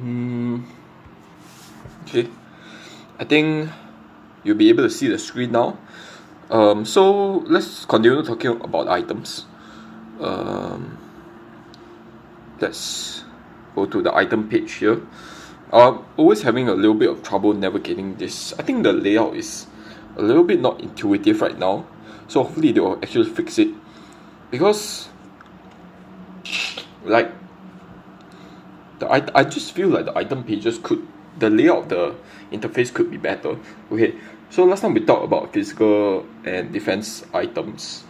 Okay, I think you'll be able to see the screen now. So let's continue talking about items. Let's go to the item page here. Always having a little bit of trouble navigating this. I think the layout is a little bit not intuitive right now, so hopefully they will actually fix it, because like I just feel like the item pages the layout of the interface could be better. Okay, so last time we talked about physical and defense items.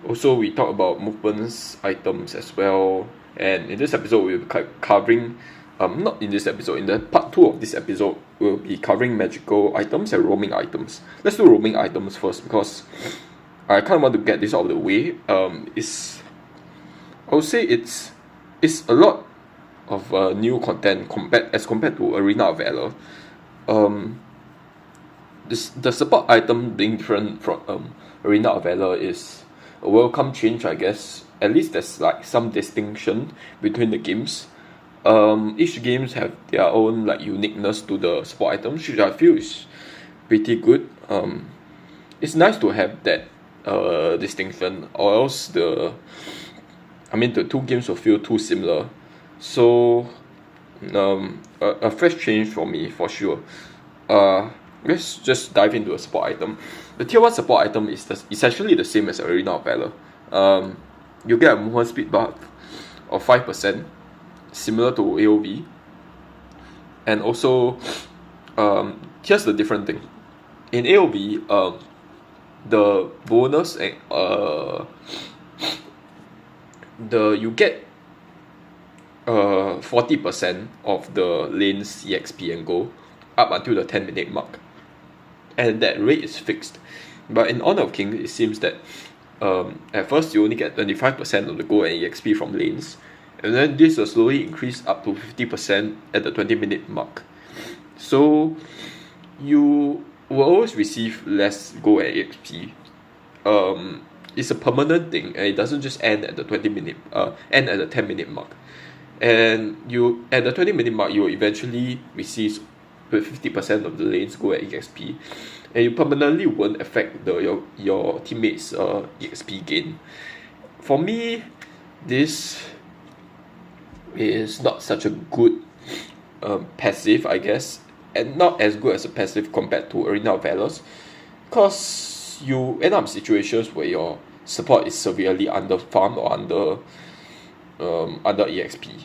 Also, we talked about movements items as well. And in this episode, we'll be covering, not in this episode, in the part 2 of this episode, we'll be covering magical items and roaming items. Let's do roaming items first, because I kind of want to get this out of the way. I would say it's a lot of new content compared to Arena of Valor. The support item being different from Arena of Valor is a welcome change, I guess. At least there's like some distinction between the games. Each games have their own like uniqueness to the support items, which I feel is pretty good. It's nice to have that distinction, or else the two games will feel too similar. So a fresh change for me for sure. Let's just dive into a support item. The tier 1 support item is essentially the same as Arena of Valor. You get a movement speed buff of 5%, similar to AoV. And also, here's the different thing. In AoV, the bonus you get 40% of the lane's EXP and gold up until the 10-minute mark, and that rate is fixed. But in Honor of Kings, it seems that at first you only get 25% of the gold and EXP from lanes, and then this will slowly increase up to 50% at the 20-minute mark. So you will always receive less gold and EXP. It's a permanent thing, and it doesn't just end at the 10-minute mark. And you at the 20-minute mark, you will eventually receive 50% of the lane's gold and EXP, and you permanently won't affect your teammates' EXP gain. For me, this is not such a good passive, I guess, and not as good as a passive compared to Arena of Valor, because you end up in situations where your support is severely under farmed or under EXP,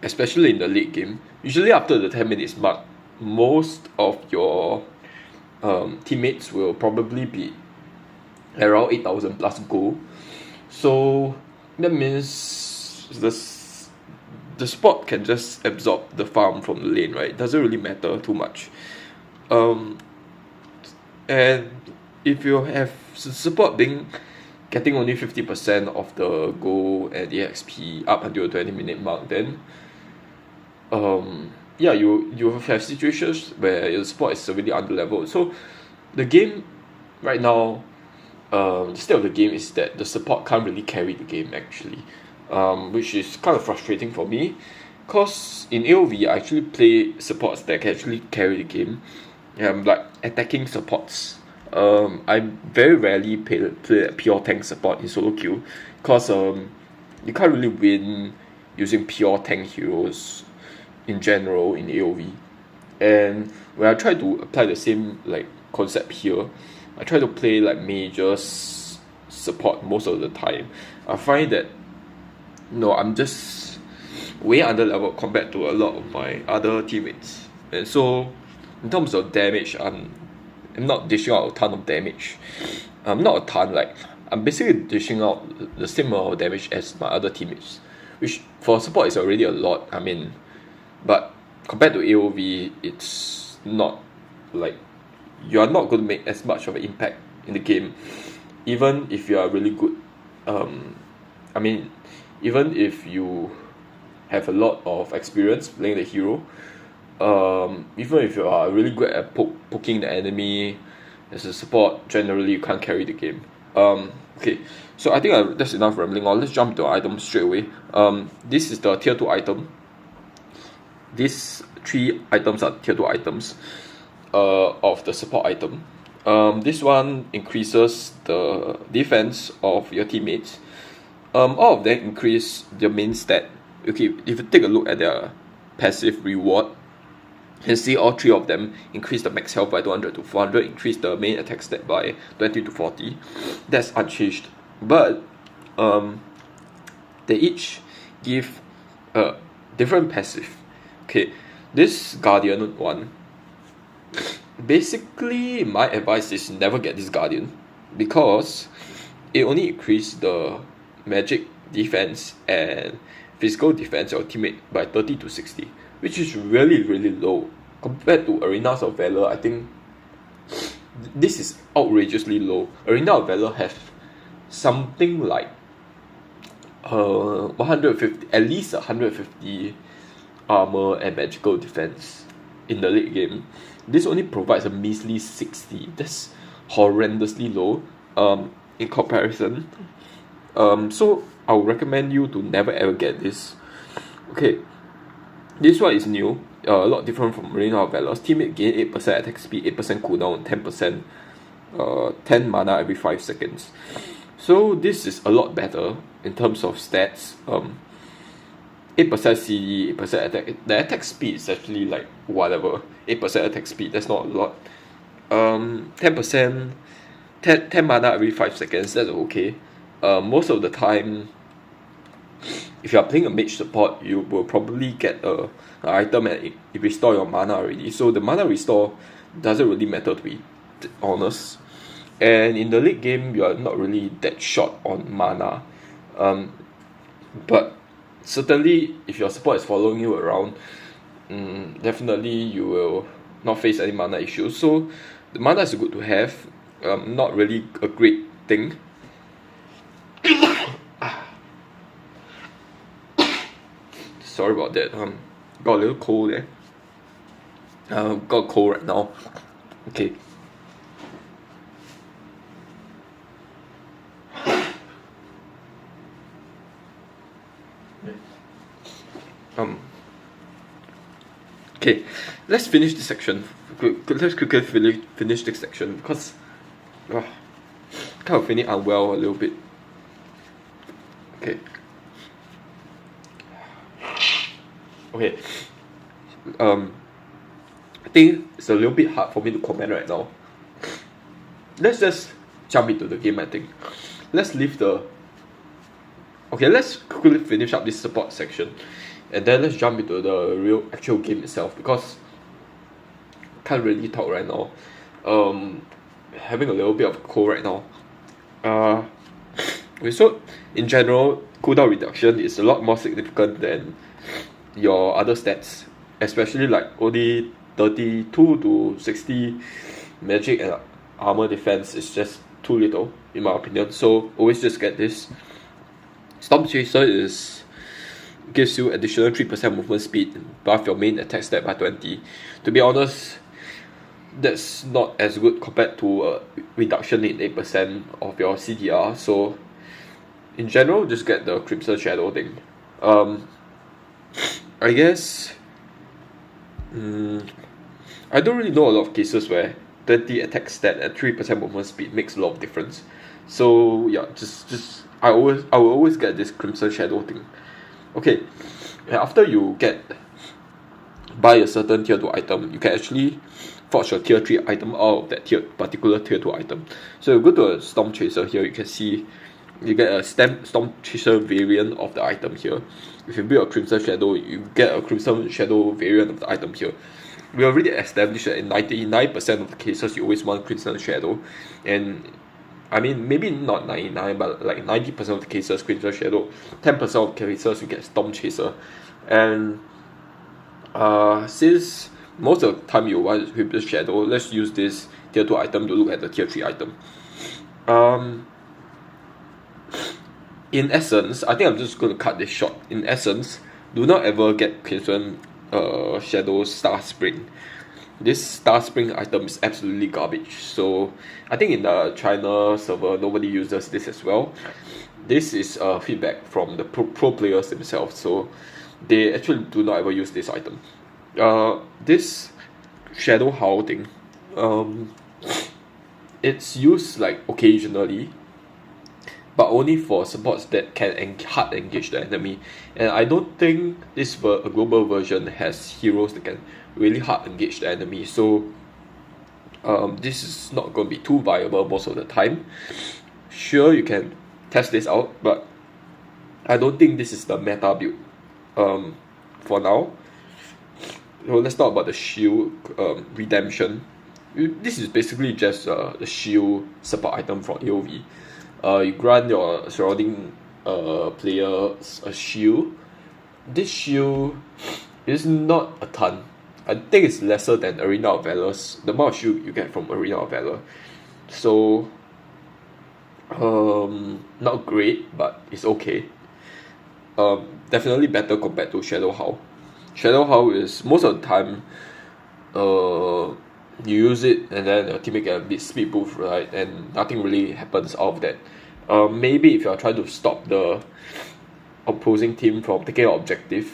especially in the late game. Usually after the 10 minutes mark, most of your teammates will probably be around 8,000 plus gold. So that means the support can just absorb the farm from the lane, right? It doesn't really matter too much. And if you have support getting only 50% of the gold and the EXP up until the 20-minute mark, then you have situations where your support is severely underleveled. So the game right now, the state of the game is that the support can't really carry the game actually, which is kind of frustrating for me, because in AoV I actually play supports that can actually carry the game, like attacking supports. I very rarely play pure tank support in solo queue, because you can't really win using pure tank heroes in general in AoV. And when I try to apply the same like concept here, I try to play like mages support most of the time. I find that I'm just way under level compared to a lot of my other teammates, and so in terms of damage, I'm not dishing out a ton of damage. Not a ton, like I'm basically dishing out the same amount of damage as my other teammates, which for support is already a lot. But compared to AoV, it's not like you are not going to make as much of an impact in the game, even if you are really good. Even if you have a lot of experience playing the hero, even if you are really good at poking the enemy as a support, generally you can't carry the game. Okay, so I think that's enough rambling on. Let's jump to the item straight away. This is the tier 2 item. these 3 items are tier 2 items of the support item. This one increases the defense of your teammates. All of them increase their main stat. Okay, if you take a look at their passive reward, you can see all 3 of them increase the max health by 200 to 400, increase the main attack stat by 20 to 40. That's unchanged. But they each give a different passive. Okay, this Guardian one, basically my advice is never get this Guardian, because it only increases the magic defense and physical defense of your teammate by 30 to 60, which is really low compared to Arenas of Valor. I think this is outrageously low. Arena of Valor have something like 150, at least 150 armor and magical defense in the late game. This only provides a measly 60. That's horrendously low in comparison. So I would recommend you to never ever get this. Okay, this one is new, a lot different from Arena of Valor. Teammate gain 8% attack speed, 8% cooldown, 10%, 10 mana every 5 seconds. So this is a lot better in terms of stats. 8% CD, 8% attack. The attack speed is actually like whatever. 8% attack speed, that's not a lot. 10%, 10 mana every 5 seconds, that's okay. Most of the time, if you are playing a mage support, you will probably get an item and it restore your mana already. So the mana restore doesn't really matter, to be honest. And in the late game, you are not really that short on mana. But certainly, if your support is following you around, definitely you will not face any mana issues. So the mana is good to have, not really a great thing. Sorry about that. Got a little cold there. Got a cold right now. Okay. Okay, let's finish this section. Let's quickly finish this section because kind of feeling unwell a little bit. Okay. I think it's a little bit hard for me to comment right now. Let's just jump into the game, I think. Let's leave the... Okay, let's quickly finish up this support section. And then let's jump into the real actual game itself, because I can't really talk right now. Having a little bit of a cold right now. Okay, so in general, cooldown reduction is a lot more significant than your other stats, especially like only 32 to 60 magic and armor defense is just too little in my opinion. So always just get this. Storm Chaser gives you additional 3% movement speed, buff your main attack stat by 20. To be honest, that's not as good compared to a reduction in 8% of your CDR. So in general, just get the Crimson Shadow thing. I guess I don't really know a lot of cases where 20 attack stat and 3% movement speed makes a lot of difference. So yeah, just I will always get this Crimson Shadow thing. Okay, after you buy a certain tier 2 item, you can actually forge your tier 3 item out of that particular tier 2 item. So you go to a Storm Chaser here, you can see you get a Storm Chaser variant of the item here. If you build a Crimson Shadow, you get a Crimson Shadow variant of the item here. We already established that in 99% of the cases you always want Crimson Shadow, and I mean maybe not 99 but like 90% of the cases Crimson Shadow, 10% of the cases you get Storm Chaser. And since most of the time you want Crimson Shadow, let's use this tier 2 item to look at the tier 3 item. In essence, I think I'm just going to cut this short. In essence, do not ever get Crimson Shadow Star Spring. This Star Spring item is absolutely garbage. So I think in the China server, nobody uses this as well. This is feedback from the pro players themselves. So they actually do not ever use this item. This shadow howl thing, um, it's used like occasionally, but only for supports that can hard engage the enemy. And I don't think a global version has heroes that can really hard engage the enemy. So this is not going to be too viable most of the time. Sure, you can test this out, but I don't think this is the meta build for now. So let's talk about the shield redemption. This is basically just the shield support item from AoV. You grant your surrounding players a shield. This shield is not a ton. I think it's lesser than Arena of Valor's, the amount of shield you get from Arena of Valor. So not great, but it's okay. Definitely better compared to Shadow Howl. Shadow Howl is most of the time you use it and then your teammate get a bit speed boost, right? And nothing really happens out of that. Maybe if you are trying to stop the opposing team from taking an objective,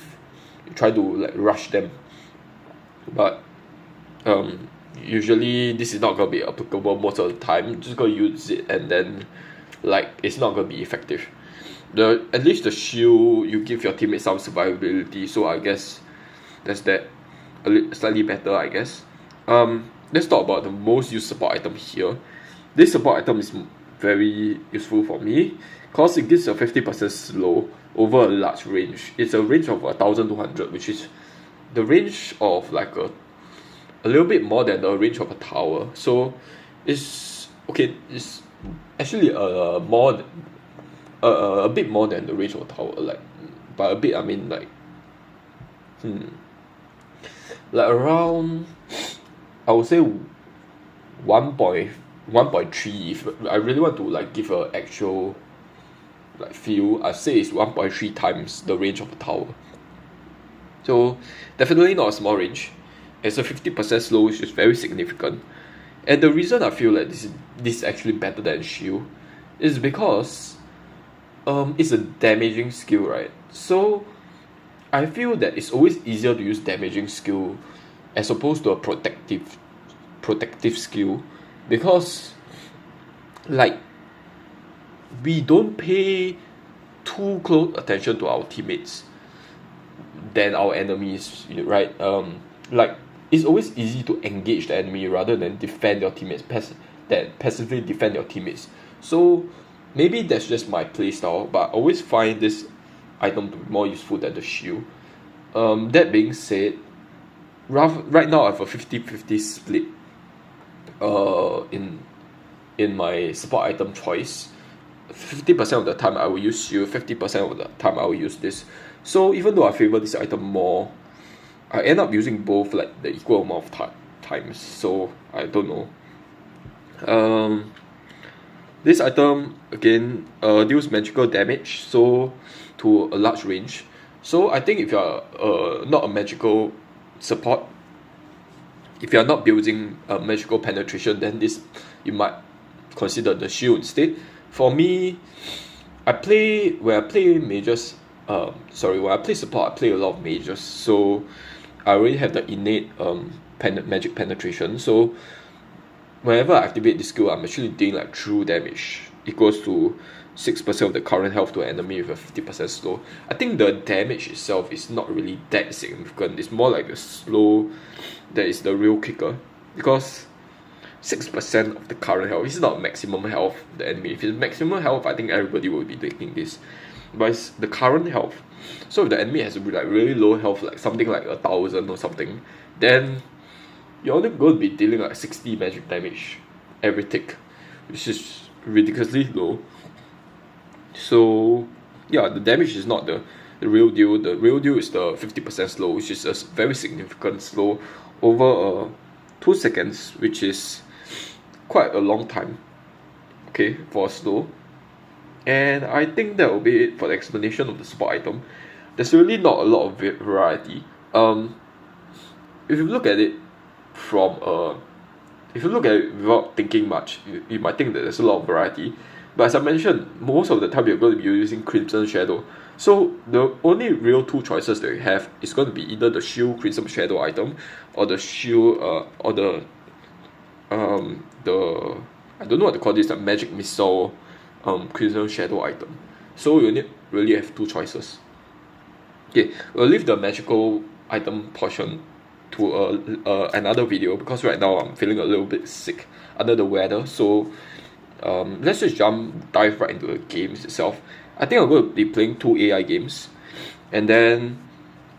you try to like rush them. But usually this is not gonna be applicable most of the time. You're just gonna use it and then like it's not gonna be effective. At least the shield, you give your teammate some survivability, so I guess that's that. Slightly better, I guess. Let's talk about the most used support item here. This support item is very useful for me because it gives a 50% slow over a large range. It's a range of 1200, which is the range of like a little bit more than the range of a tower. So it's okay. It's actually a bit more than the range of a tower. Like by a bit, I mean like like around, I would say 1.3. If I really want to like give a actual like feel, I say it's 1.3 times the range of a tower. So definitely not a small range. It's a 50% slow, which is very significant. And the reason I feel like this is actually better than shield is because it's a damaging skill, right? So I feel that it's always easier to use damaging skill as opposed to a protective skill, because like we don't pay too close attention to our teammates than our enemies, right? Like it's always easy to engage the enemy rather than defend your teammates, passively defend your teammates. So maybe that's just my playstyle, but I always find this item to be more useful than the shield. That being said, right now I have a 50-50 split in my support item choice. 50% of the time I will use shield, 50% of the time I will use this. So even though I favor this item more, I end up using both like the equal amount of times. So I don't know. This item again deals magical damage, so to a large range. So I think if you are not a magical support, if you are not building a magical penetration, then you might consider the shield instead. For me, when I play mages, when I play support, I play a lot of mages, so I already have the innate magic penetration. So whenever I activate this skill, I'm actually doing like true damage equals to 6% of the current health to an enemy with a 50% slow. I think the damage itself is not really that significant. It's more like the slow that is the real kicker, because 6% of the current health is not maximum health of the enemy. If it's maximum health, I think everybody will be taking this. But it's the current health. So if the enemy has like really low health, like something like 1000 or something, then you're only going to be dealing like 60 magic damage every tick, which is ridiculously low. So yeah, the damage is not the real deal. The real deal is the 50% slow, which is a very significant slow over 2 seconds, which is quite a long time, okay, for a slow. And I think that will be it for the explanation of the support item. There's really not a lot of variety. If you look at it without thinking much, you might think that there's a lot of variety. But as I mentioned, most of the time you're going to be using Crimson Shadow. So the only real two choices that you have is going to be either the shield Crimson Shadow item, or the shield or the I don't know what to call this, the magic missile Crimson Shadow item. So you need really have two choices. Okay, we'll leave the magical item portion to another video, because right now I'm feeling a little bit sick under the weather. So let's just dive right into the games itself. I think I'm going to be playing 2 AI games, and then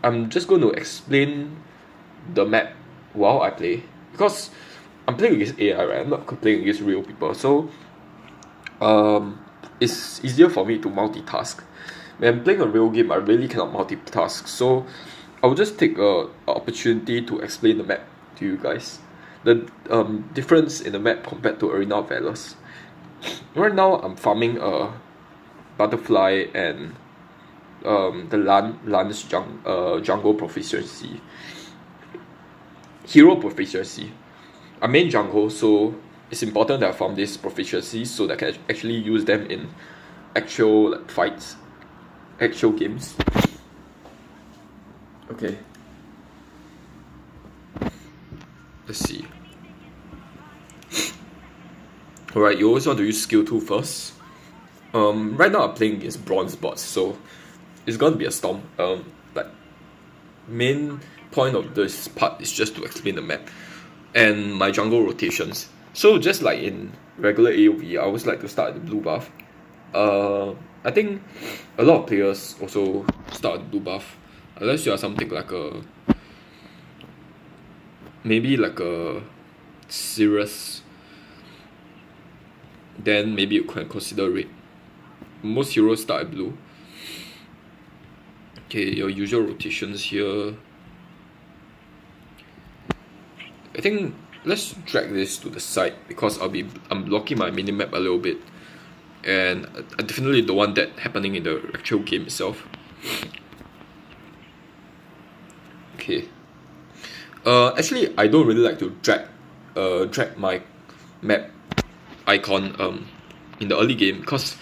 I'm just going to explain the map while I play, because I'm playing against AI, right? I'm not playing against real people, so it's easier for me to multitask. When I'm playing a real game, I really cannot multitask, so I'll just take an opportunity to explain the map to you guys. The difference in the map compared to Arena of Valors. Right now, I'm farming a butterfly and the Lan's jungle proficiency. Hero proficiency. I main jungle, so it's important that I farm this proficiency so that I can actually use them in actual fights, actual games. Okay. Let's see. Alright, you always want to use skill 2 first. Right now I'm playing against bronze bots, so it's gonna be a storm. Like, main point of this part is just to explain the map and my jungle rotations. So just like in regular AoV, I always like to start at the blue buff. I think a lot of players also start at the blue buff, unless you are something like maybe like a Cirrus, then maybe you can consider red. Most heroes start at blue. Okay, your usual rotations here. I think let's drag this to the side, because I'm blocking my minimap a little bit, and I definitely don't want that happening in the actual game itself. Okay. Actually, I don't really like to drag my map icon in the early game, because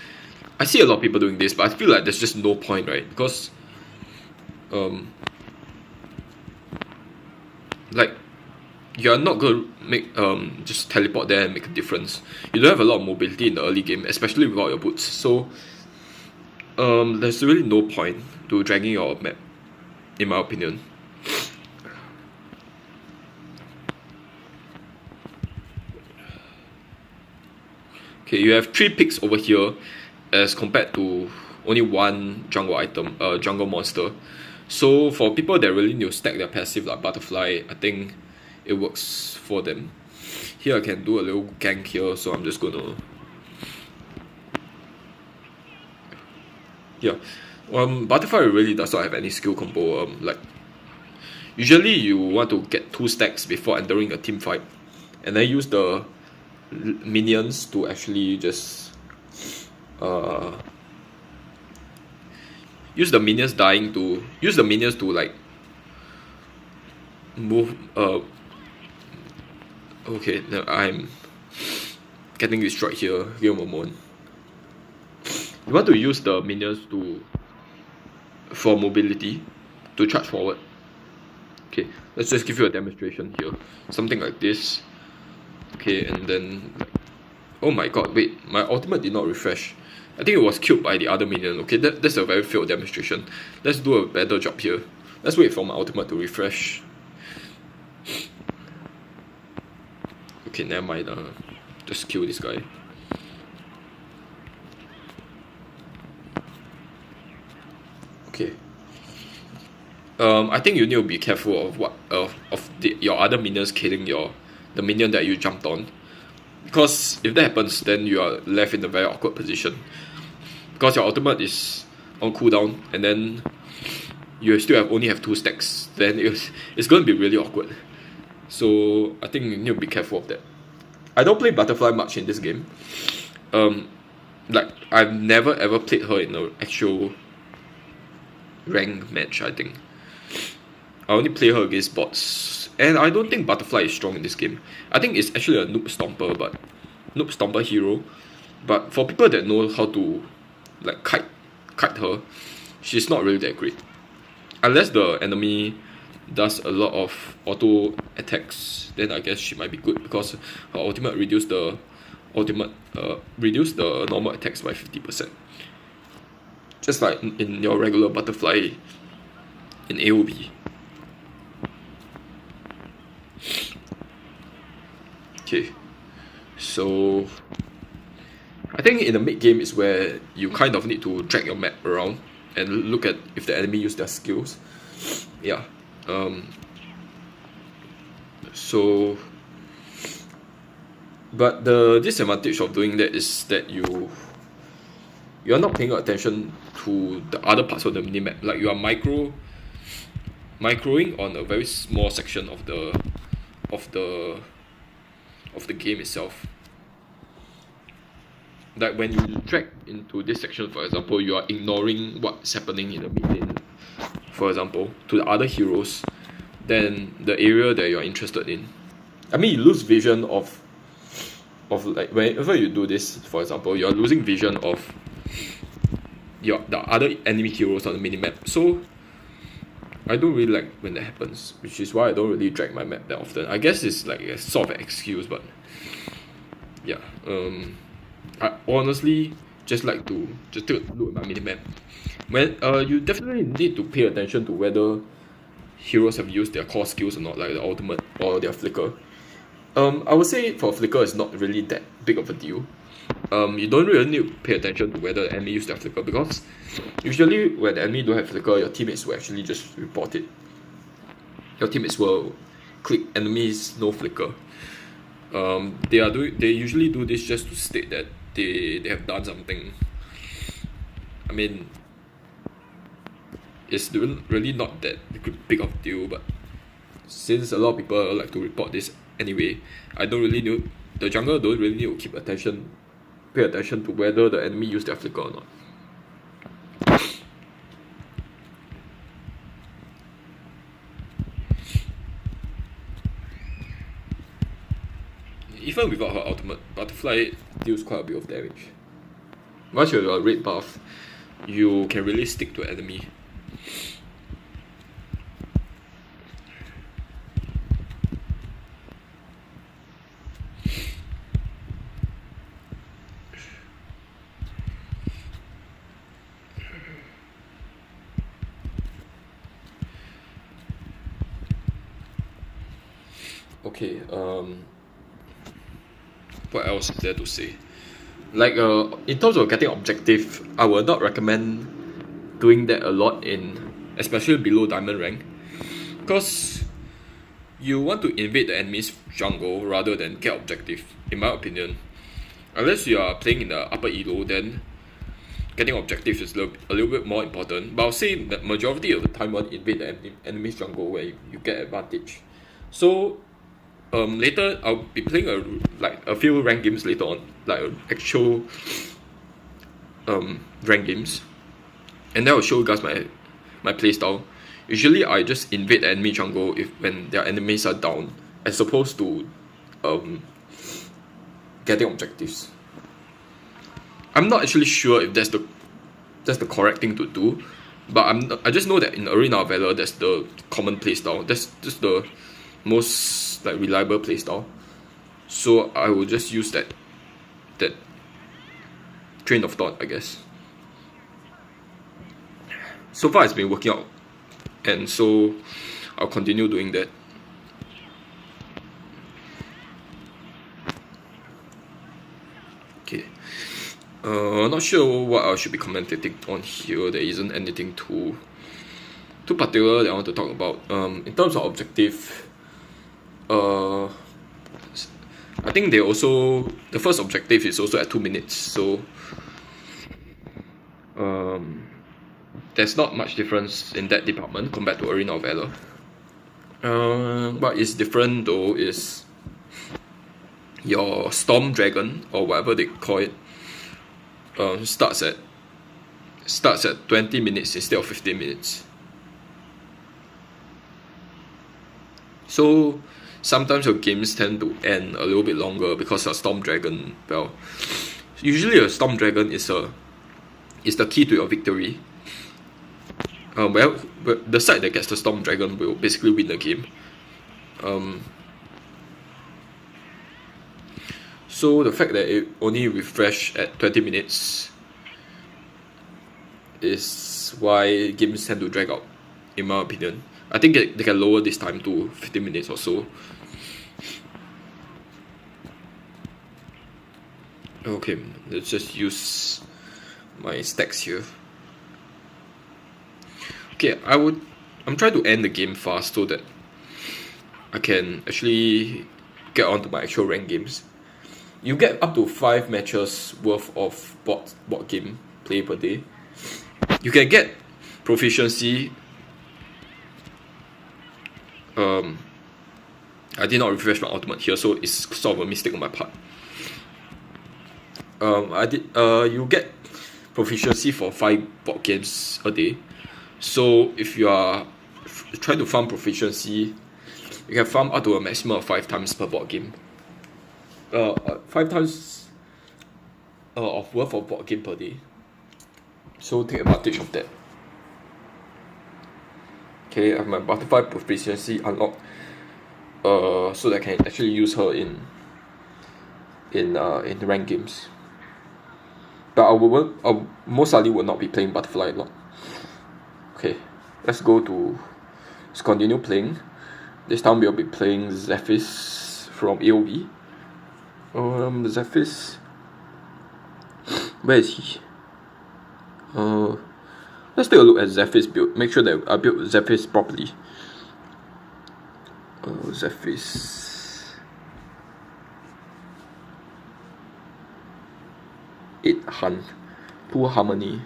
I see a lot of people doing this, but I feel like there's just no point, right? Because like, you're not gonna make just teleport there and make a difference. You don't have a lot of mobility in the early game, especially without your boots. So there's really no point to dragging your map, in my opinion. Okay, you have 3 picks over here, as compared to only 1 jungle item, jungle monster. So for people that really need to stack their passive like butterfly, I think it works for them. Here I can do a little gank here, so I'm just gonna butterfly really does not have any skill combo. Like, usually you want to get 2 stacks before entering a team fight, and then use the minions to actually just use the minions to like move. Okay, now I'm getting destroyed here. Give a moment. You want to use the minions for mobility, to charge forward. Okay, let's just give you a demonstration here. Something like this. Okay, and then oh my god, wait, my ultimate did not refresh. I think it was killed by the other minion. Okay, that's a very failed demonstration. Let's do a better job here. Let's wait for my ultimate to refresh. Okay, never mind. Just kill this guy. Okay. I think you need to be careful of your other minions killing the minion that you jumped on, because if that happens, then you are left in a very awkward position, because your ultimate is on cooldown, and then you still only have 2 stacks. Then it's going to be really awkward. So I think you need to be careful of that. I don't play butterfly much in this game. Like, I've never ever played her in an actual rank match. I think I only play her against bots, and I don't think butterfly is strong in this game. I think it's actually a noob stomper hero. But for people that know how to like kite her, she's not really that great. Unless the enemy does a lot of auto attacks, then I guess she might be good because her ultimate reduce the normal attacks by 50%. Just like in your regular butterfly in AoB. Okay, so I think in the mid game is where you kind of need to drag your map around and look at if the enemy use their skills. Yeah. So, but the disadvantage of doing that is that you're not paying attention to the other parts of the minimap. Like you are microing on a very small section of the game itself. Like when you drag into this section, for example, you are ignoring what's happening in the mid lane, for example, to the other heroes than the area that you're interested in. I mean, you lose vision of like whenever you do this, for example, you're losing vision of the other enemy heroes on the minimap. So I don't really like when that happens, which is why I don't really drag my map that often. I guess it's like a sort of an excuse, but yeah. I honestly just like to just take a look at my minimap. When you definitely need to pay attention to whether heroes have used their core skills or not, like the ultimate or their flicker. I would say for flicker it's not really that big of a deal. You don't really need to pay attention to whether the enemy use their flicker, because usually when the enemy don't have flicker, your teammates will actually just report it. Your teammates will click enemies no flicker. They usually do this just to state that they have done something. I mean, it's really not that big of a deal, but since a lot of people like to report this anyway, the jungler don't really need to pay attention to whether the enemy use their flicker or not. Even without her ultimate, Butterfly deals quite a bit of damage. Once you're a red buff, you can really stick to enemy. Okay, what else is there to say? Like, in terms of getting objective, I would not recommend doing that a lot especially below diamond rank, because you want to invade the enemy's jungle rather than get objective, in my opinion. Unless you are playing in the upper elo, then getting objective is a little bit more important. But I'll say that majority of the time you want to invade the enemy's jungle where you get advantage. So later I'll be playing a few rank games later on, like actual rank games, and then I'll show you guys my playstyle. Usually I just invade the enemy jungle when their enemies are down, as opposed to getting objectives. I'm not actually sure if that's the correct thing to do, but I just know that in Arena of Valor that's the common playstyle. That's just the most reliable playstyle. So I will just use that train of thought, I guess. So far it's been working out, and so I'll continue doing that. Okay. Not sure what I should be commentating on here. There isn't anything too particular that I want to talk about. In terms of objective, I think the first objective is also at 2 minutes, so there's not much difference in that department compared to Arena of Valor. What is different though is your Storm Dragon, or whatever they call it, starts at 20 minutes instead of 15 minutes. So sometimes your games tend to end a little bit longer because a Storm Dragon, well, usually a Storm Dragon is the key to your victory. well, the side that gets the Storm Dragon will basically win the game. So the fact that it only refresh at 20 minutes is why games tend to drag out, in my opinion. I think they can lower this time to 15 minutes or so. Okay, let's just use my stacks here. Okay, I'm trying to end the game fast so that I can actually get on to my actual rank games. You get up to 5 matches worth of board game play per day. You can get proficiency. I did not refresh my ultimate here, so it's sort of a mistake on my part. You get proficiency for 5 board games a day. So if you are trying to farm proficiency, you can farm up to a maximum of 5 times per board game. 5 times of worth of board game per day. So take advantage of that. Okay, I have my butterfly proficiency unlocked. So that I can actually use her in rank games. But I most likely will not be playing butterfly a lot. Okay, let's continue playing. This time we'll be playing Zephys from AoV. Zephys, where is he? Let's take a look at Zephys build. Make sure that I built Zephys properly. Zephys 8 Hunt, 2 Harmony,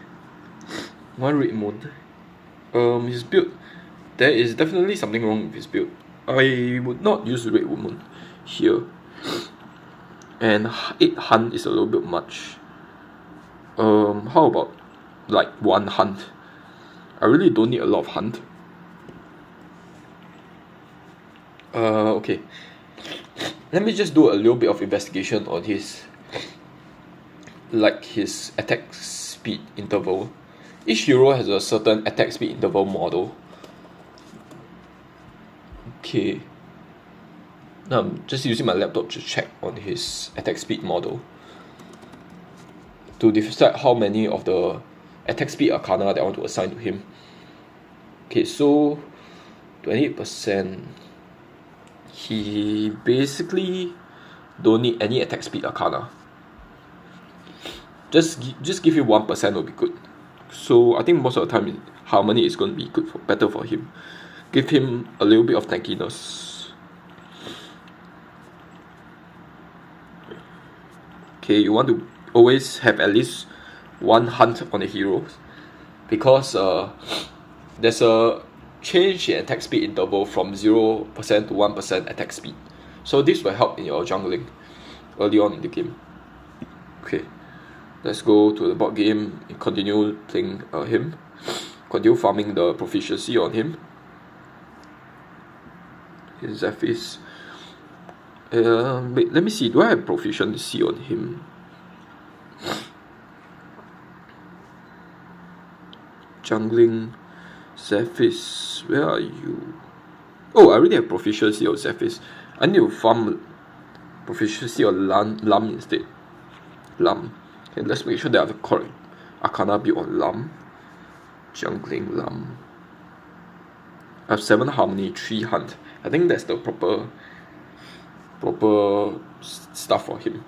1 Red Moon. His build, there is definitely something wrong with his build. I would not use Red Woman here. And 8 Hunt is a little bit much. How about like 1 Hunt? I really don't need a lot of Hunt. Okay. Let me just do a little bit of investigation on his attack speed interval. Each hero has a certain attack speed interval model. Okay. Now I'm just using my laptop to check on his attack speed model to decide how many of the attack speed arcana that I want to assign to him. Okay, so 28%. He basically don't need any attack speed arcana. Just give him 1% will be good. So I think most of the time Harmony is going to be better for him. Give him a little bit of tankiness. Okay, you want to always have at least 1 Hunt on the heroes, because there's a change in attack speed interval from 0% to 1% attack speed. So this will help in your jungling early on in the game. Okay, let's go to the board game and continue playing him. Continue farming the proficiency on him. Zephys. Wait, let me see. Do I have proficiency on him? Jungling. Zephys, where are you? Oh, I already have proficiency on Zephys. I need to farm proficiency on Lam instead. Lam. Okay, let's make sure that I have the correct arcana build on Lam. Jungling Lam. I have 7 Harmony, 3 Hunt. I think that's the proper stuff for him.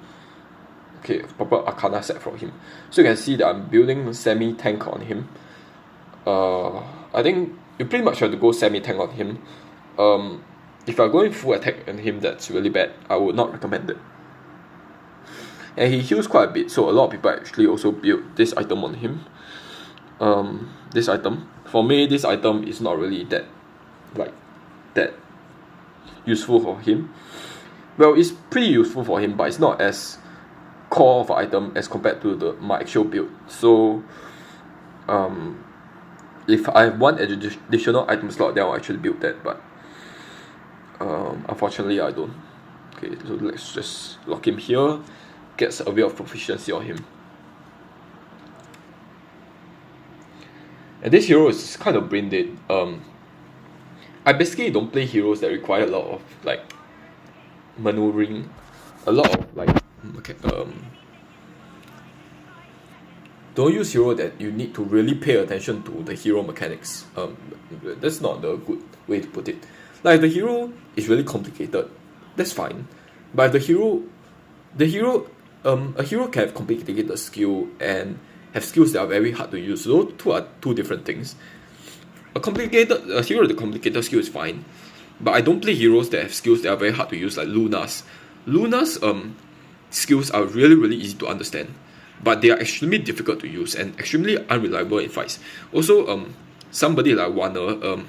Okay, proper arcana set for him. So you can see that I'm building semi-tank on him. I think you pretty much have to go semi-tank on him. If you're going full attack on him, that's really bad. I would not recommend it. And he heals quite a bit, so a lot of people actually also build this item on him. This item. For me, this item is not really that useful for him. Well, it's pretty useful for him, but it's not as core of an item as compared to my actual build. So, if I have one additional item slot, then I'll actually build that, but unfortunately I don't. Okay, so let's just lock him here, get a bit of proficiency on him. And this hero is kind of brain dead. I basically don't play heroes that require a lot of like maneuvering, a lot of like don't use hero that you need to really pay attention to the hero mechanics. That's not the good way to put it. Like if the hero is really complicated, that's fine. But if a hero can have complicated skill and have skills that are very hard to use. Those two are two different things. A hero with a complicated skill is fine, but I don't play heroes that have skills that are very hard to use, like Luna's. Luna's skills are really easy to understand, but they are extremely difficult to use and extremely unreliable in fights. Also, somebody like Warner,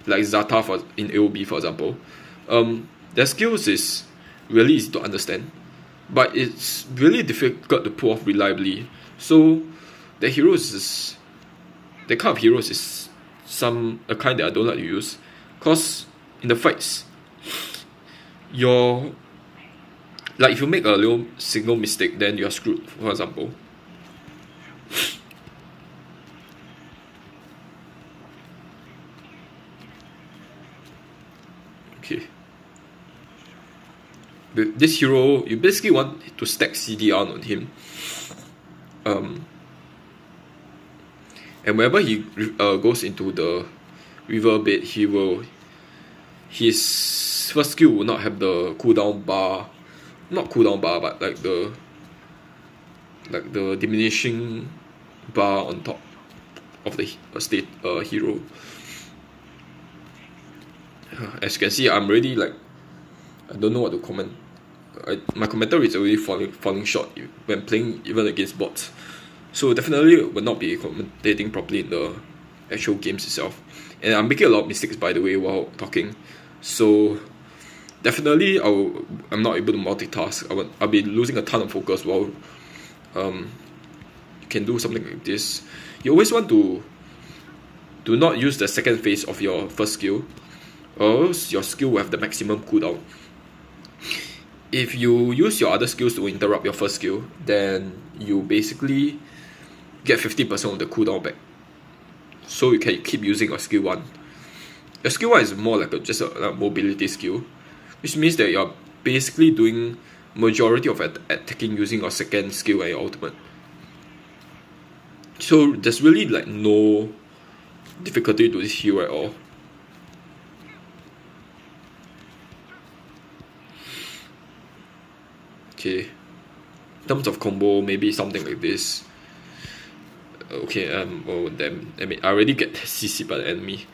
like Zata in AOB for example, their skills is really easy to understand, but it's really difficult to pull off reliably. So the kind of heroes is a kind that I don't like to use, cause in the fights, if you make a little single mistake, then you're screwed. For example, okay, with this hero, you basically want to stack CDR on him, and whenever he goes into the river bed, his first skill will not have the cooldown bar, not cooldown bar, but like the diminishing bar on top of the hero. As you can see, I'm already like, I don't know what to comment. My commentary is already falling short when playing even against bots. So definitely will not be commentating properly in the actual games itself. And I'm making a lot of mistakes, by the way, while talking. So definitely I'm not able to multitask. I'll be losing a ton of focus while you can do something like this. You always want to do not use the second phase of your first skill, or else your skill will have the maximum cooldown. If you use your other skills to interrupt your first skill, then you basically get 50% of the cooldown back. So you can keep using your skill 1. Your skill 1 is more like just a mobility skill, which means that you're basically doing majority of attacking using your second skill and your ultimate. So there's really like no difficulty to this hero at all. Okay, in terms of combo, maybe something like this. Okay, oh damn, I mean, I already get CC by the enemy.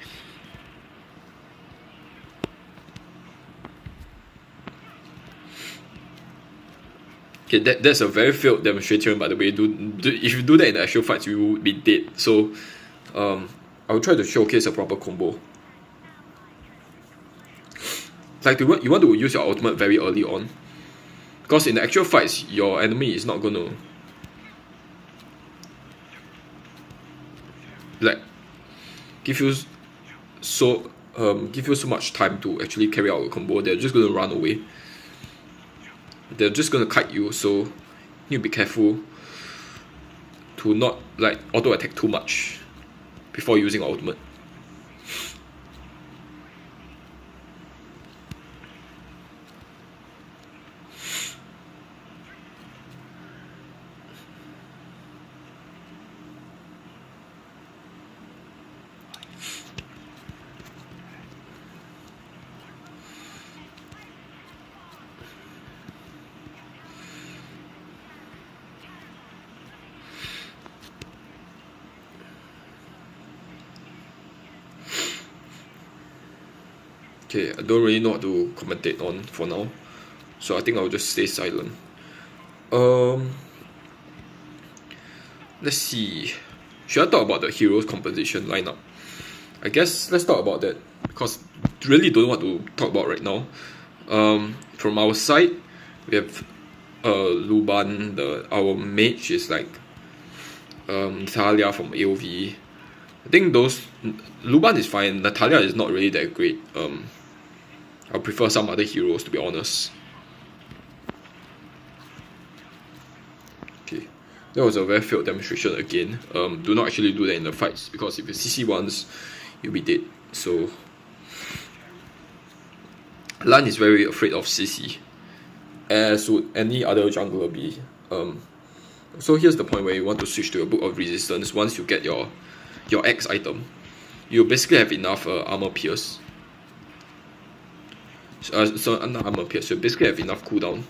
Okay, that's a very failed demonstration, by the way. If you do that in the actual fights, you would be dead. So, I will try to showcase a proper combo. Like you want to use your ultimate very early on, because in the actual fights, your enemy is not gonna like give you so much time to actually carry out a combo. They're just gonna run away. They're just gonna kite you, so you need to be careful to not like auto attack too much before using ultimate. Okay, I don't really know what to commentate on for now, so I think I'll just stay silent. Let's see. Should I talk about the heroes composition lineup? I guess let's talk about that, because I really don't know what to talk about right now. From our side, we have Luban, our mage is like Natalia from AOV. I think Luban is fine. Natalia is not really that great. I prefer some other heroes, to be honest. Okay, That was a very failed demonstration again. Do not actually do that in the fights, because if you CC once, you'll be dead. So Lan is very afraid of CC, as would any other jungler be. So here's the point where you want to switch to a Book of Resistance. Once you get your X item, you basically have enough armor pierce. So not armor pierce, you basically have enough cooldown.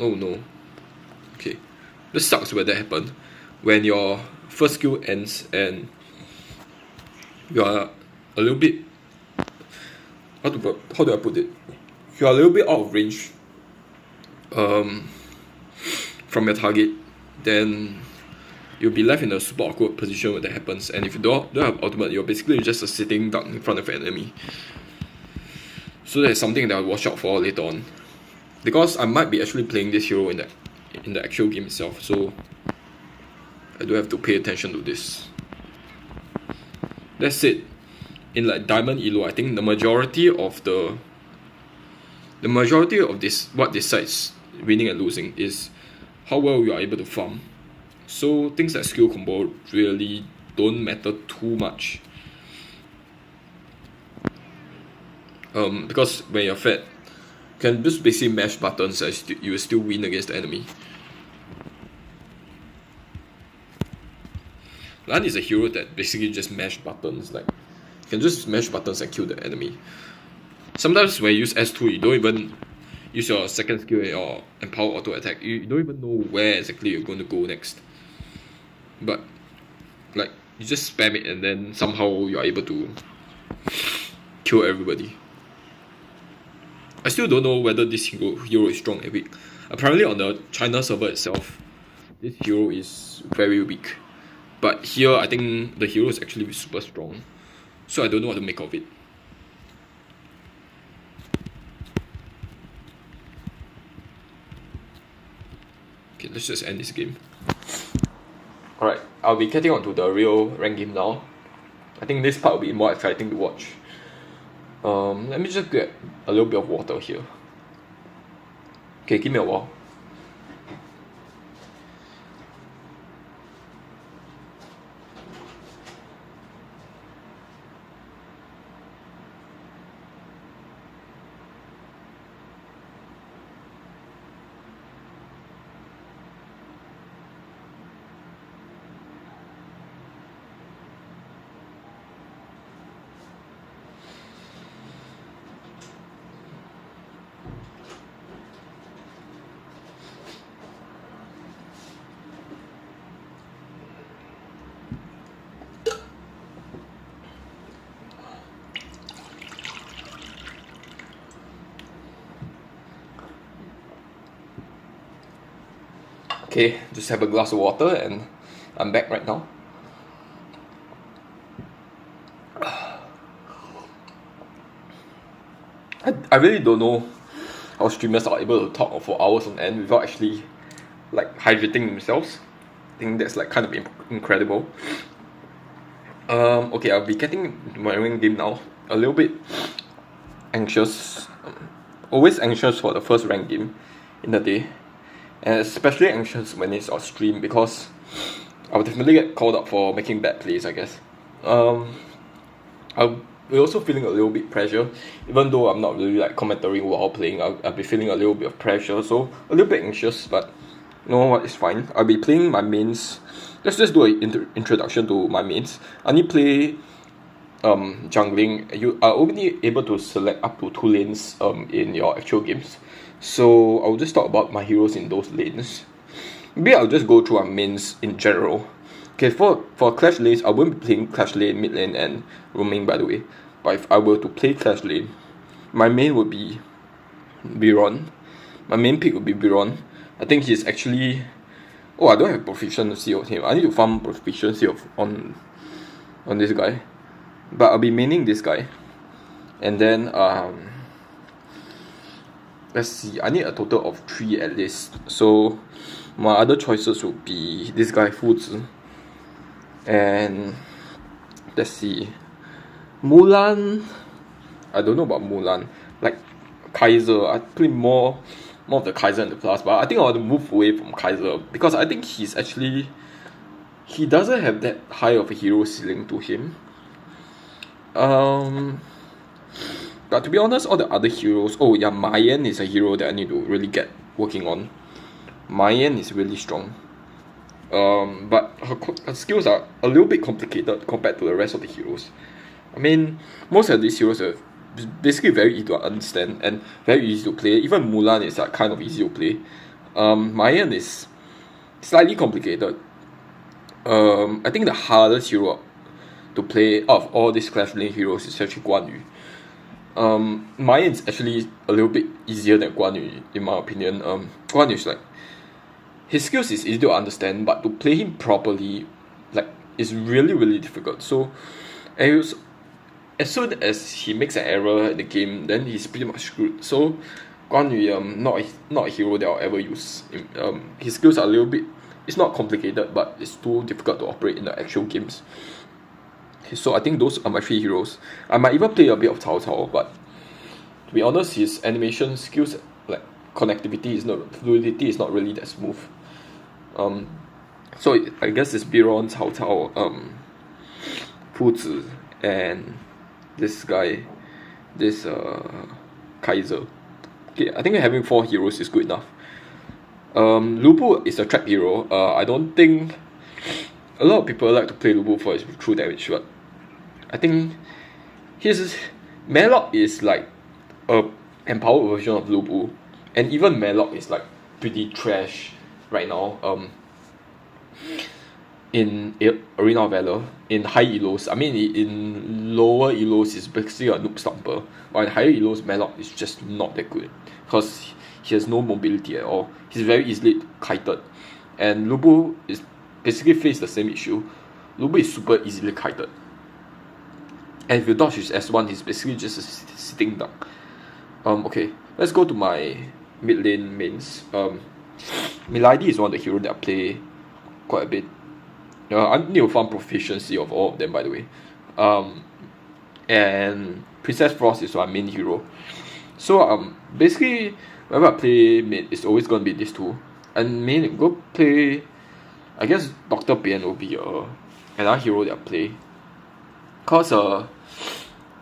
Oh no. Okay. This sucks when that happened. When your first skill ends and you are a little bit, how do I put it? You are a little bit out of range from your target, then you'll be left in a super awkward position when that happens. And if you don't have ultimate, you're basically just a sitting duck in front of an enemy. So that's something that I'll watch out for later on, because I might be actually playing this hero in the actual game itself, so I do have to pay attention to this. That's it. In like Diamond Elo, I think the majority of this, what decides winning and losing, is how well you are able to farm. So things like skill combo really don't matter too much. Because when you're fed, you can just basically mash buttons and you will still win against the enemy. Lan is a hero that basically just mash buttons. Like, you can just smash buttons and kill the enemy. Sometimes when you use S2, you don't even use your second skill or empower auto attack. You don't even know where exactly you're going to go next. But like, you just spam it and then somehow you're able to kill everybody. I still don't know whether this hero is strong or weak. Apparently on the China server itself, this hero is very weak. But here, I think the hero is actually super strong. So I don't know what to make of it. Okay, let's just end this game. Alright, I'll be getting on to the real rank game now. I think this part will be more exciting to watch. Let me just get a little bit of water here. Okay, give me a while. Okay, just have a glass of water and I'm back right now. I really don't know how streamers are able to talk for hours on end without actually like hydrating themselves. I think that's like kind of incredible. Okay, I'll be getting my rank game now. A little bit anxious. Always anxious for the first rank game in the day. And especially anxious when it's on stream, because I will definitely get called up for making bad plays, I guess. I'll be also feeling a little bit pressure, even though I'm not really like commentating while playing. I'll be feeling a little bit of pressure, so a little bit anxious, but you know what, it's fine. I'll be playing my mains. Let's just do an introduction to my mains. I only play jungling. You are only able to select up to 2 lanes in your actual games. So I'll just talk about my heroes in those lanes. Maybe I'll just go through our mains in general. Okay, for Clash lanes, I won't be playing Clash lane, mid lane, and roaming, by the way. But if I were to play Clash lane, my main would be Biron. My main pick would be Biron. I think he's actually... Oh, I don't have proficiency of him. I need to farm proficiency on this guy. But I'll be maining this guy. And then let's see, I need a total of 3 at least. So my other choices would be this guy Fuzi. And let's see, Mulan. I don't know about Mulan. Like Kaiser, I play more of the Kaiser in the class, but I think I want to move away from Kaiser because I think he doesn't have that high of a hero ceiling to him. But to be honest, all the other heroes, oh yeah, Mayan is a hero that I need to really get working on. Mayan is really strong. But her skills are a little bit complicated compared to the rest of the heroes. I mean, most of these heroes are basically very easy to understand and very easy to play. Even Mulan is like kind of easy to play. Mayan is slightly complicated. I think the hardest hero to play out of all these Clash Lane heroes is actually Guan Yu. Mayan is actually a little bit easier than Guan Yu in my opinion. Guan Yu is like, his skills is easy to understand, but to play him properly, like, is really really difficult. So, as soon as he makes an error in the game, then he's pretty much screwed. So, Guan Yu, not a hero that I'll ever use. His skills are a little bit, it's not complicated, but it's too difficult to operate in the actual games. So I think those are my 3 heroes. I might even play a bit of Cao Cao, but to be honest, his animation skills, like fluidity is not really that smooth. So I guess it's Biron, Cao Cao, Fuzi, and this guy, this Kaiser. Okay, I think having 4 heroes is good enough. Lu Bu is a trap hero. I don't think a lot of people like to play Lu Bu for his true damage, but I think his Malok is like a empowered version of Lu Bu, and even Malok is like pretty trash right now. In Arena of Valor, in high elos, I mean in lower elos is basically a noob stomper, but in higher elos Malok is just not that good because he has no mobility at all. He's very easily kited, and Lu Bu is basically face the same issue. Lu Bu is super easily kited, and if you dodge his S1, he's basically just a sitting duck. Okay, let's go to my mid lane mains. Milady is one of the heroes that I play quite a bit. I need to farm proficiency of all of them, by the way. And Princess Frost is my main hero. So basically, whenever I play mid, it's always gonna be these 2. And main, go play. I guess Dr. Bian will be another hero that I play. Cause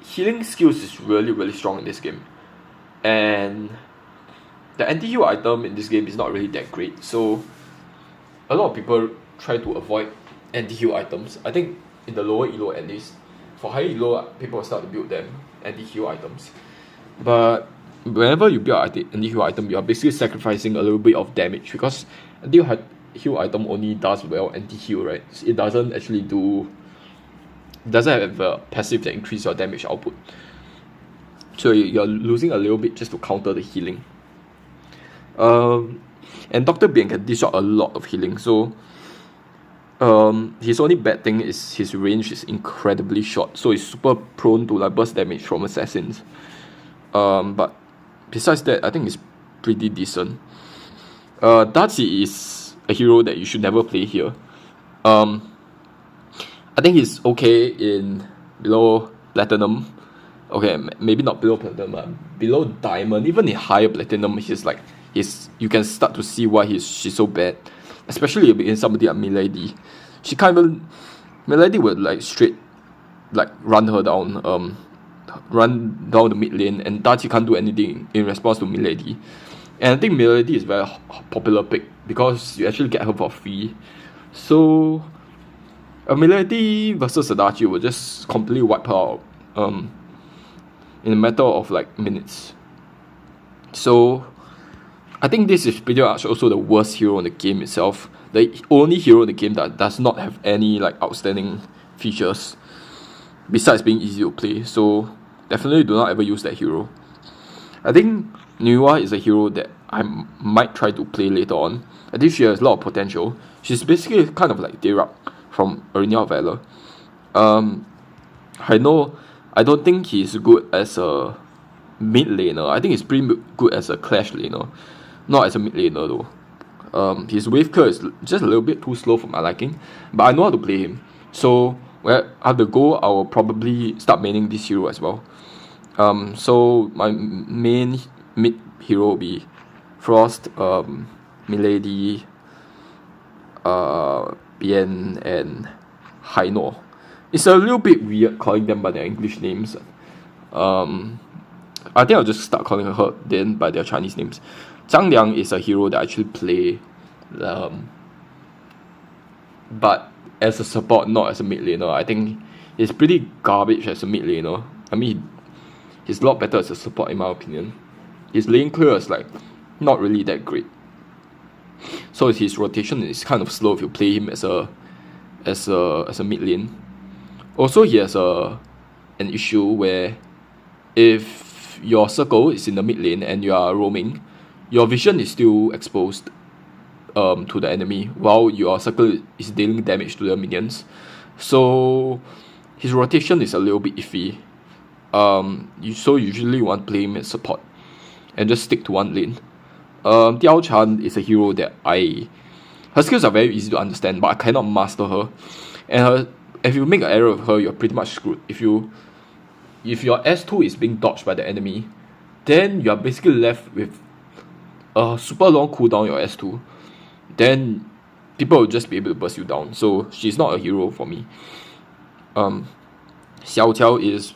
healing skills is really really strong in this game, and the anti-heal item in this game is not really that great. So a lot of people try to avoid anti-heal items. I think in the lower elo at least. For higher elo, people start to build them anti-heal items. But whenever you build an anti-heal item, you are basically sacrificing a little bit of damage because anti-heal item only does well anti-heal, right? It doesn't actually doesn't have a passive that increases your damage output. So you're losing a little bit just to counter the healing. And Dr. Bian can dish out a lot of healing. So his only bad thing is his range is incredibly short. So he's super prone to like burst damage from assassins. But besides that, I think it's pretty decent. Darcy is a hero that you should never play here. I think he's okay in below platinum. Okay, maybe not below platinum, below diamond. Even in higher platinum, you can start to see why she's so bad. Especially against somebody like Milady. Milady would like straight like run her down, run down the mid lane, and Darcy can't do anything in response to Milady. And I think Milady is a very popular pick because you actually get her for free. So Milady versus Adachi will just completely wipe her out in a matter of like minutes. So I think this is pretty much also the worst hero in the game itself. The only hero in the game that does not have any like outstanding features besides being easy to play. So definitely do not ever use that hero. I think Nuwa is a hero that I might try to play later on. I think she has a lot of potential. She's basically kind of like Derak from Arena of Valor. I don't think he's good as a mid laner. I think he's pretty good as a clash laner, not as a mid laner though. His wave clear is just a little bit too slow for my liking, but I know how to play him. So where I have to go, I will probably start maining this hero as well. So my main mid hero will be Frost, Milady, Bien, and Haino. It's a little bit weird calling them by their English names. I think I'll just start calling her then by their Chinese names. Zhang Liang is a hero that I actually play, but as a support, not as a mid laner. I think he's pretty garbage as a mid laner. I mean, he's a lot better as a support in my opinion. His lane clear is like not really that great. So his rotation is kind of slow if you play him as a mid lane. Also, he has an issue where if your circle is in the mid lane and you are roaming, your vision is still exposed to the enemy while your circle is dealing damage to the minions. So his rotation is a little bit iffy. So usually you want to play him as support and just stick to one lane. Diao Chan is a hero that her skills are very easy to understand, but I cannot master her. And if you make an error with her, you're pretty much screwed. If your S2 is being dodged by the enemy, then you're basically left with a super long cooldown your S2. Then people will just be able to burst you down. So she's not a hero for me. Xiao Qiao is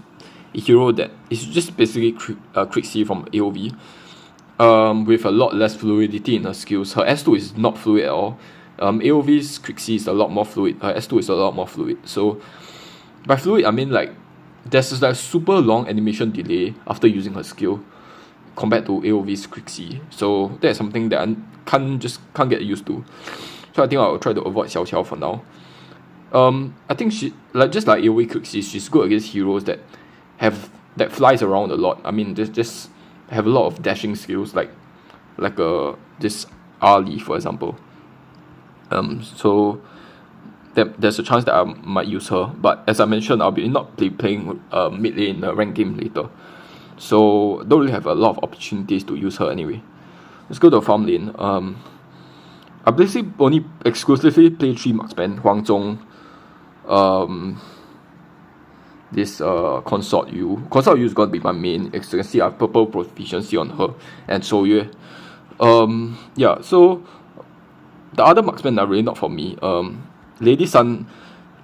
a hero that is just basically Crixie from AoV. With a lot less fluidity in her skills. Her S2 is not fluid at all. AoV's Crixie is a lot more fluid. Her S2 is a lot more fluid. So by fluid, I mean like there's this like super long animation delay after using her skill compared to AoV's Crixie. So that's something that I can't get used to. So I think I'll try to avoid Xiao Qiao for now. I think she just like AoV Crixie, she's good against heroes that flies around a lot. I mean just have a lot of dashing skills like this Ali for example. So there's a chance that I might use her, but as I mentioned, I'll be not playing mid lane rank game later, so don't really have a lot of opportunities to use her anyway. Let's go to the farm lane. I basically only exclusively play 3 marksmen: Huang Zhong, this Consort Yu. Consort Yu is going to be my main. As you can see, I have purple proficiency on her, and So Yue. Yeah, so the other marksmen are really not for me. Lady Sun,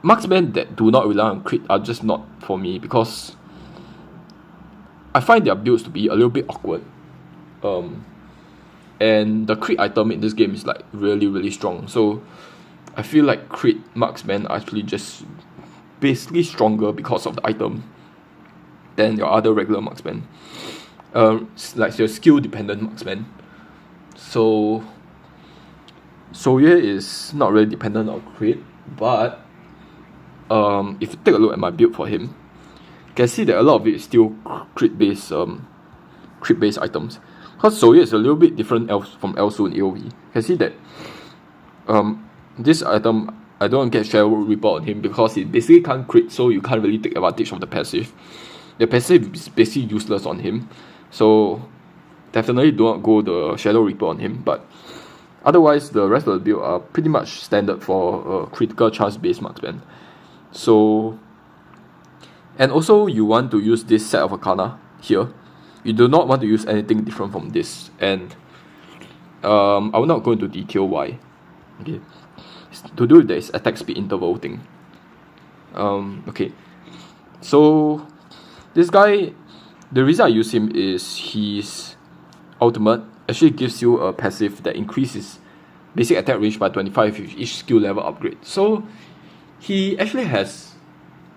marksmen that do not rely on crit are just not for me because I find their builds to be a little bit awkward. And the crit item in this game is like really, really strong. So I feel like crit marksmen are actually just basically stronger because of the item than your other regular marksmen. Like your skill dependent marksmen. So Yue is not really dependent on crit, but if you take a look at my build for him, you can see that a lot of it is still crit based items. Because Yue is a little bit different from Elsu in AoV. You can see that this item, I don't get Shadow Reaper on him because he basically can't crit, so you can't really take advantage of the passive. The passive is basically useless on him, so definitely do not go the Shadow Reaper on him. But otherwise, the rest of the build are pretty much standard for critical chance based marksman. So, and also you want to use this set of Arcana here. You do not want to use anything different from this, and I will not go into detail why. Okay, to do this attack speed interval thing. Okay, so this guy, the reason I use him is his ultimate actually gives you a passive that increases basic attack range by 25 with each skill level upgrade. So he actually has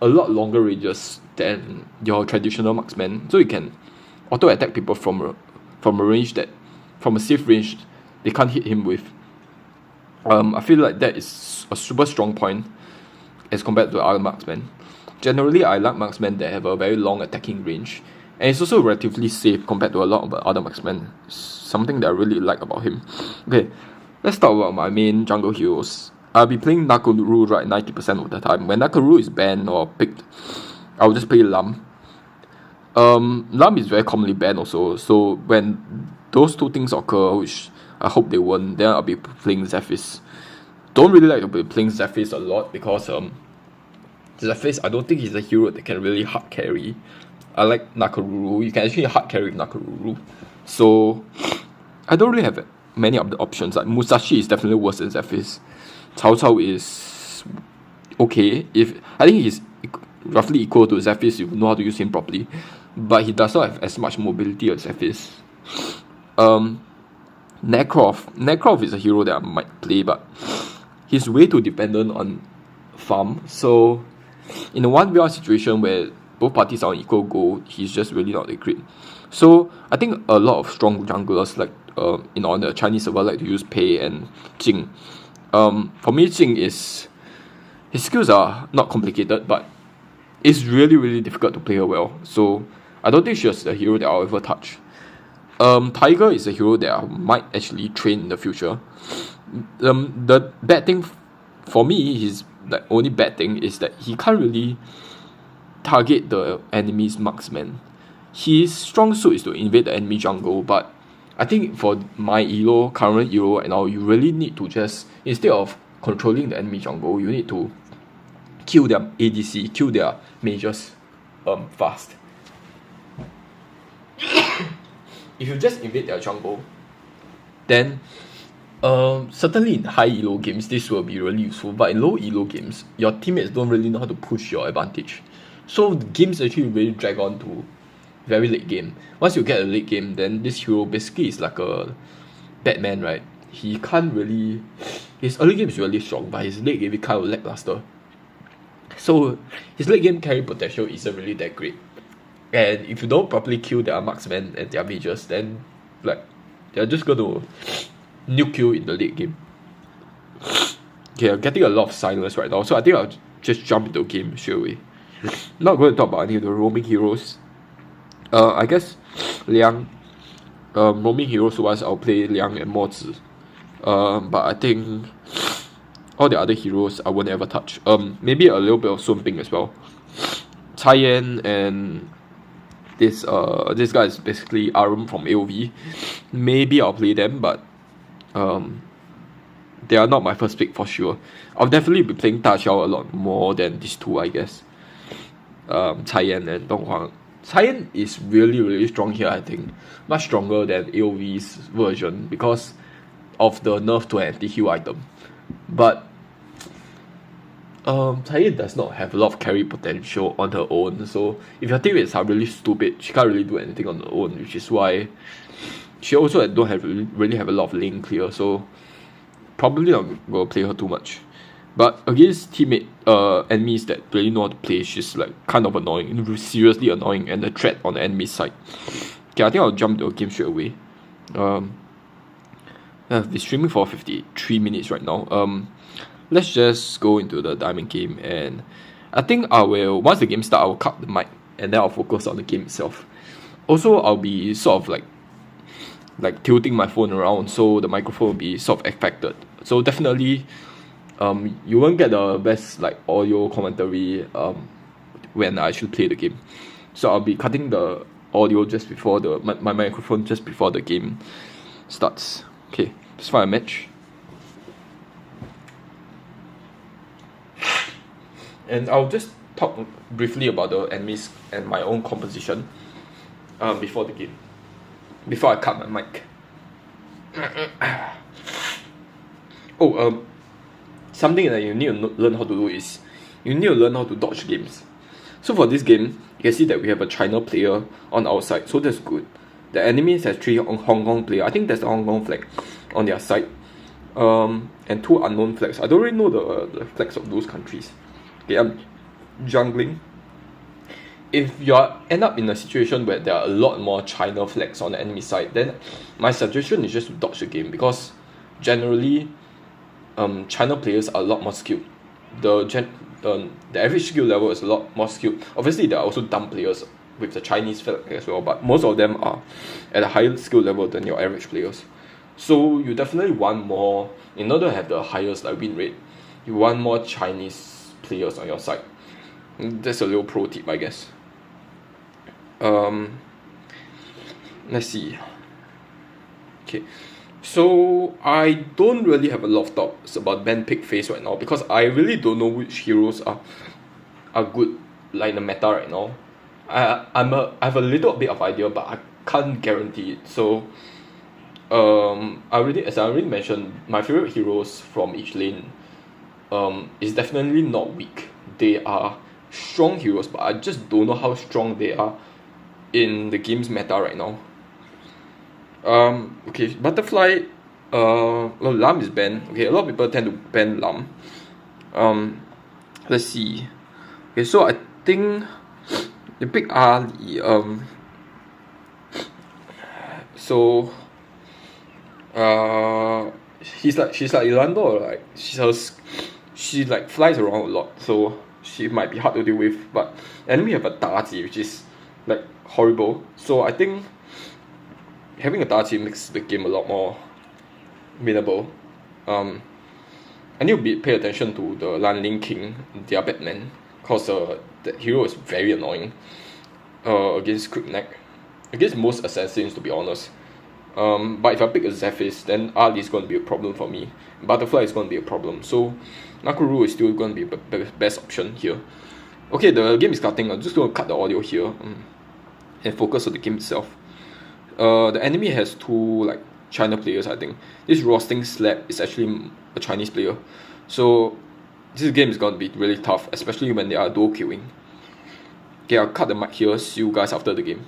a lot longer ranges than your traditional marksman. So you can auto attack people from a range from a safe range they can't hit him with. I feel like that is a super strong point as compared to other marksmen. Generally, I like marksmen that have a very long attacking range, and it's also relatively safe compared to a lot of other marksmen. Something that I really like about him. Okay, let's talk about my main jungle heroes. I'll be playing Nakuru right 90% of the time. When Nakuru is banned or picked, I'll just play Lam. Lam is very commonly banned also, so when those two things occur, which I hope they won't, then I'll be playing Zephys. Don't really like to be playing Zephys a lot because Zephys, I don't think he's a hero that can really hard carry. I like Nakaruru. You can actually hard carry Nakaruru. So I don't really have many of the options. Like Musashi is definitely worse than Zephys. Cao Cao is okay. I think he's roughly equal to Zephys if you know how to use him properly. But he does not have as much mobility as Zephys. Necroft is a hero that I might play, but he's way too dependent on farm. So in a 1v1 situation where both parties are on equal goal, he's just really not that great. So I think a lot of strong junglers like on the Chinese server like to use Pei and Jing. For me, Jing his skills are not complicated, but it's really, really difficult to play her well. So I don't think she's a hero that I'll ever touch. Tiger is a hero that I might actually train in the future. The bad thing for me, his only bad thing is that he can't really target the enemy's marksman. His strong suit is to invade the enemy jungle, but I think for my current Elo and all, you really need to just, instead of controlling the enemy jungle, you need to kill their ADC, kill their mages fast. If you just invade their jungle, then certainly in high elo games this will be really useful, but in low elo games your teammates don't really know how to push your advantage, so the games actually really drag on to very late game. Once you get a late game, then this hero basically is like a Batman, right? He can't really, his early game is really strong, but his late game is kind of lackluster. So his late game carry potential isn't really that great. And if you don't properly kill their marksmen and their mages, then like they're just gonna nuke you in the late game. Okay, I'm getting a lot of silence right now, so I think I'll just jump into the game straight away. Not going to talk about any of the roaming heroes. I guess Liang. Roaming heroes wise, I'll play Liang and Mozi. But I think all the other heroes I won't ever touch. Maybe a little bit of Sun Ping as well. Cai Yan and this guy is basically Arum from AOV. Maybe I'll play them, but they are not my first pick for sure. I'll definitely be playing Da Xiao a lot more than these two, I guess. Cai Yan and Dong Huang. Cai Yan is really, really strong here, I think. Much stronger than AOV's version because of the nerf to an anti-heal item. But Cai Yan does not have a lot of carry potential on her own, so if your teammates are really stupid, she can't really do anything on her own, which is why she also don't really have a lot of lane clear, so probably not gonna play her too much. But against enemies that really know how to play, she's like kind of annoying, seriously annoying, and a threat on the enemy side. Okay, I think I'll jump to a game straight away. I've been streaming for 53 minutes right now. Let's just go into the diamond game, and I think I will, once the game starts, I will cut the mic and then I'll focus on the game itself. Also, I'll be sort of like tilting my phone around, so the microphone will be sort of affected. So definitely you won't get the best like audio commentary when I actually play the game. So I'll be cutting the audio just before my microphone just before the game starts. Okay, let's find a match. And I'll just talk briefly about the enemies and my own composition before the game. Before I cut my mic. Something that you need to learn how to do is you need to learn how to dodge games. So for this game, you can see that we have a China player on our side, so that's good. The enemies has 3 Hong Kong players. I think there's a Hong Kong flag on their side, and 2 unknown flags. I don't really know the flags of those countries. Okay, I'm jungling. If you end up in a situation where there are a lot more China flags on the enemy side, then my suggestion is just to dodge the game, because generally China players are a lot more skilled. The average skill level is a lot more skilled. Obviously there are also dumb players with the Chinese flag as well, but most of them are at a higher skill level than your average players. So you definitely want more, in order to have the highest win rate, you want more Chinese players on your side. That's a little pro tip, I guess. Let's see. Okay, so I don't really have a lot of thoughts about Ben pick phase right now because I really don't know which heroes are good like the meta right now. I have a little bit of idea, but I can't guarantee it. So as I already mentioned, my favorite heroes from each lane is definitely not weak. They are strong heroes, but I just don't know how strong they are in the game's meta right now. Okay, Butterfly, well, Lam is banned. Okay, a lot of people tend to ban Lam. Let's see. Okay, so I think you pick Ali. So, she's like Ilando, like she like flies around a lot, so she might be hard to deal with. But enemy have a Daji, which is like horrible. So I think having a Daji makes the game a lot more winnable. I need to pay attention to the Lanling King, their Batman, because that hero is very annoying against Quickneck, against most assassins, to be honest. But if I pick a Zephys, then Ali is going to be a problem for me. Butterfly is going to be a problem. So Nakuru is still going to be the best option here. Okay, the game is cutting. I'm just going to cut the audio here and focus on the game itself. The enemy has two like China players, I think. This Roasting Slap is actually a Chinese player. So this game is going to be really tough, especially when they are dual queuing. Okay, I'll cut the mic here. See you guys after the game.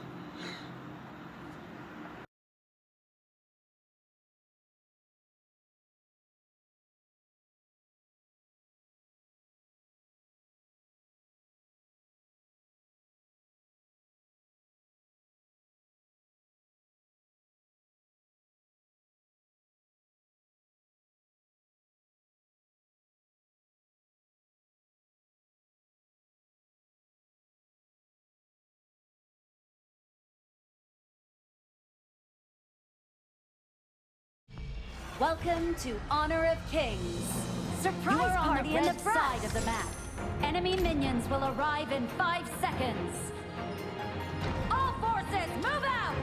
Welcome to Honor of Kings. Surprise party on the side of the map. Enemy minions will arrive in 5 seconds. All forces, move out!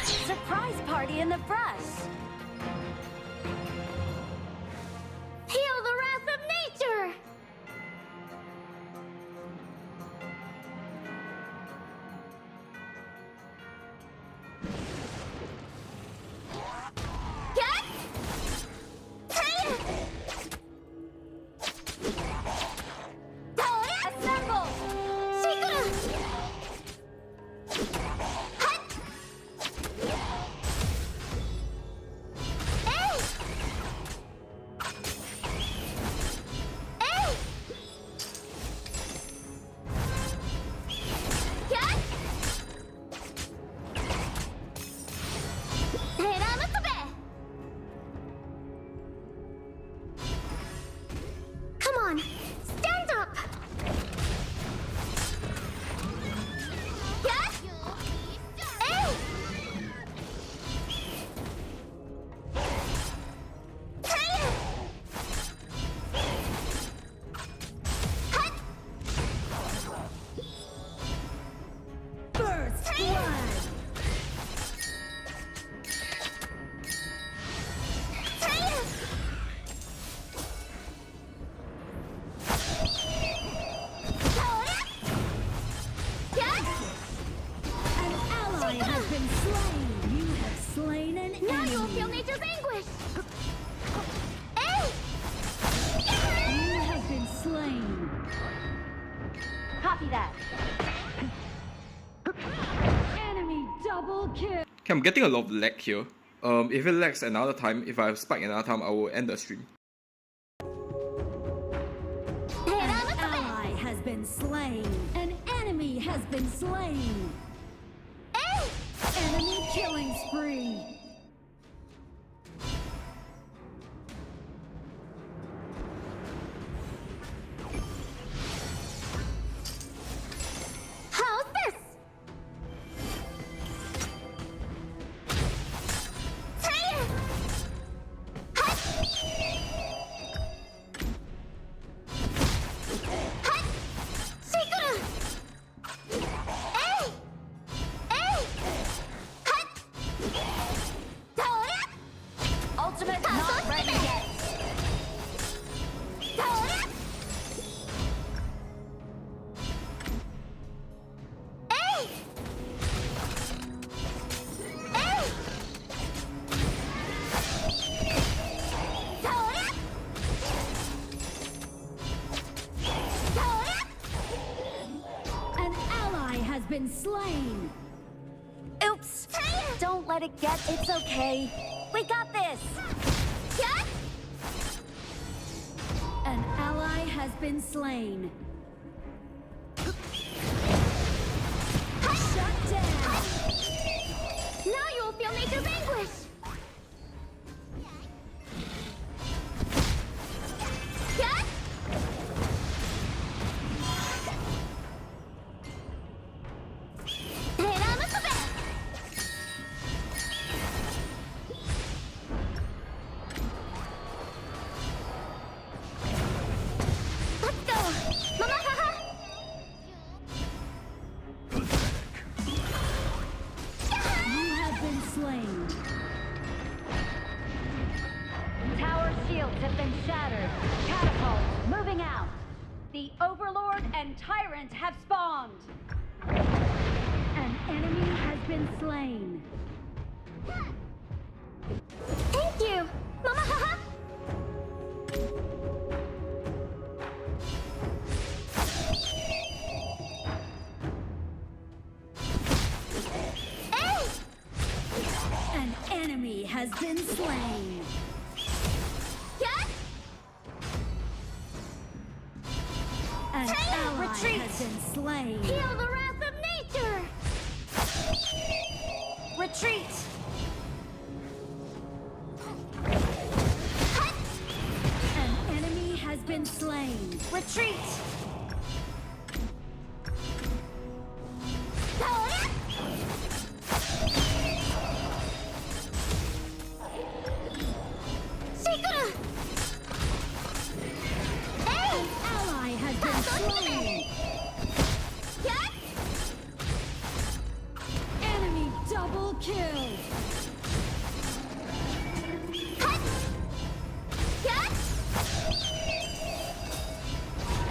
Surprise party in the brush. Feel the wrath of nature! Okay, I'm getting a lot of lag here. If it lags another time, if I have spike another time, I will end the stream. An ally has been slain. An enemy has been slain. Enemy killing spree. Secret! been slain. Oops. Don't let it get. It's okay. We got this. An ally has been slain. Shut down. Now you will feel nature's anguish. The Overlord and Tyrant have spawned! An enemy has been slain. Thank you! Mama, haha! Hey! An enemy has been slain. An ally retreat! Has been slain. Heal the wrath of nature! Retreat! An enemy has been slain. Retreat! Enemy double kill!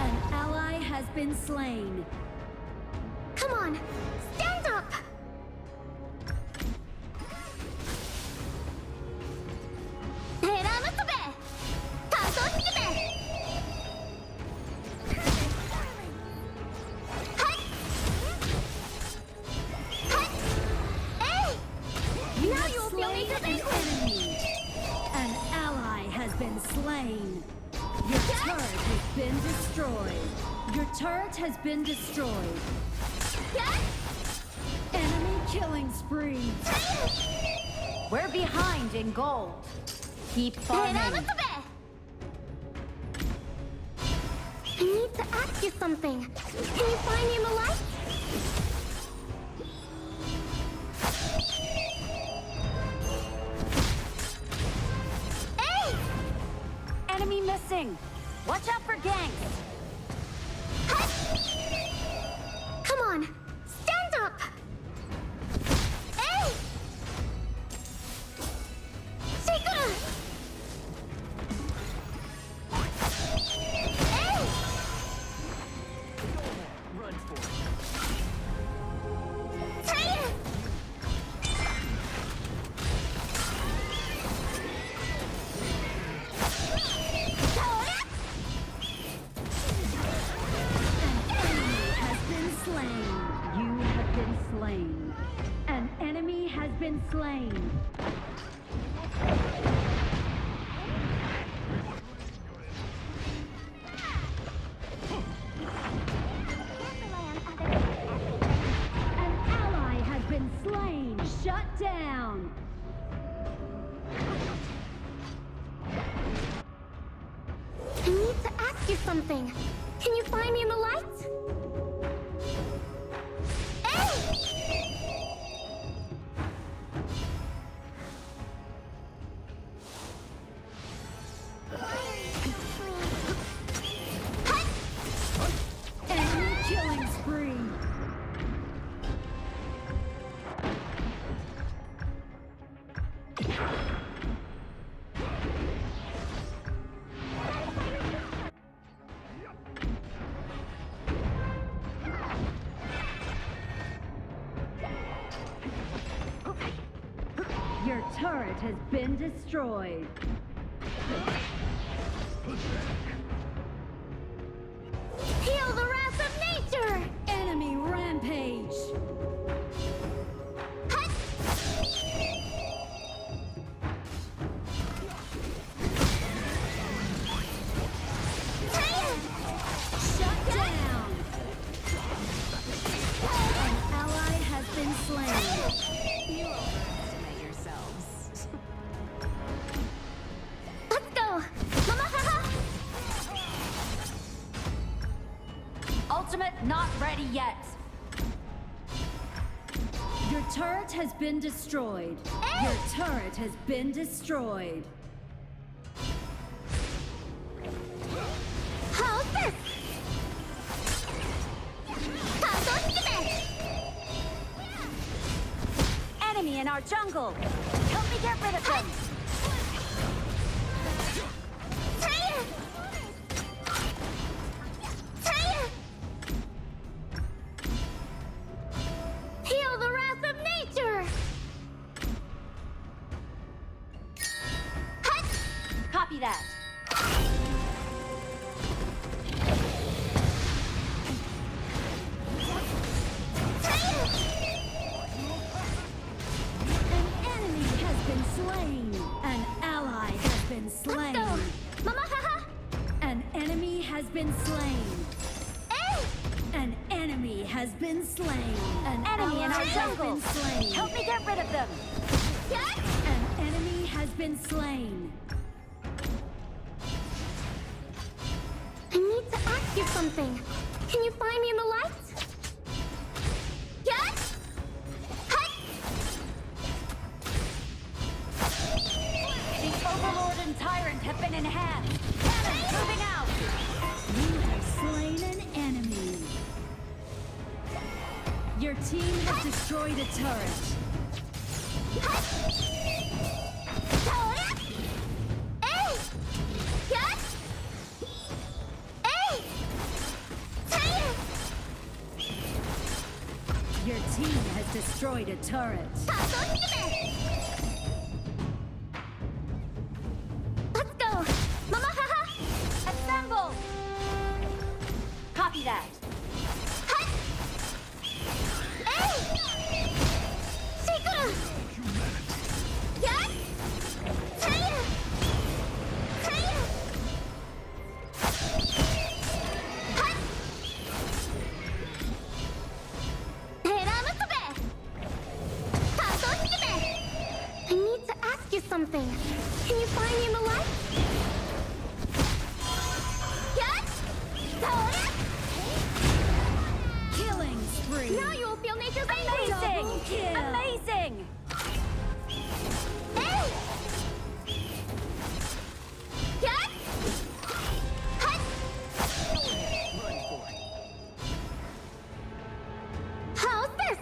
An ally has been slain. Come on, stand up! Now you will feel me to enemy. An ally has been slain. Your turret has been destroyed. Your turret has been destroyed. Enemy killing spree. We're behind in gold. Keep farming. I need to ask you something. Can you find me in the light? Enemy missing! Watch out for ganks! Come on! Stand up! Hey! Shikura! Hey! Run for it. An enemy has been slain. An ally has been slain. Shut down. I need to ask you something. Can you find me in the light? Enemy killing spree. Your turret has been destroyed. Heal the wrath of nature! Enemy rampage. ultimate not ready yet. Your turret has been destroyed. Your turret has been destroyed. How's this? Enemy in our jungle. Help me get rid of them. Heal the wrath of nature! Copy that. Slain. An ally has been slain. Let's go! Mama, haha! An enemy has been slain. Hey! An enemy has been slain. An Enemy in our ally has jungle. been slain. Help me get rid of them. Yes! An enemy has been slain. I need to ask you something. Can you find me in the light? Yes! The Overlord and Tyrant have been enhanced. Cannons moving out. You have slain an enemy. Your team has destroyed a turret. Your team has destroyed a turret. Let's go! Mama, haha! Assemble. Copy that. I need to ask you something. Can you find me in the light? Yes! Killing spree. Now you will feel nature's Amazing. Double kill. Amazing. Hey! Yes! How's this?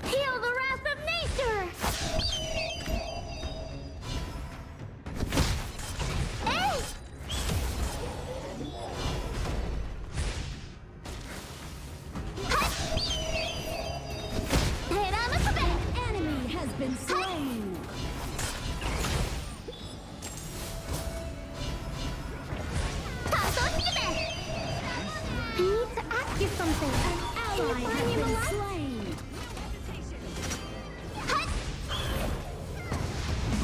Heal the wrath of nature! Hey! Enemy has been slain. I need to ask you something. Ally Can you find has me in the been light? slain.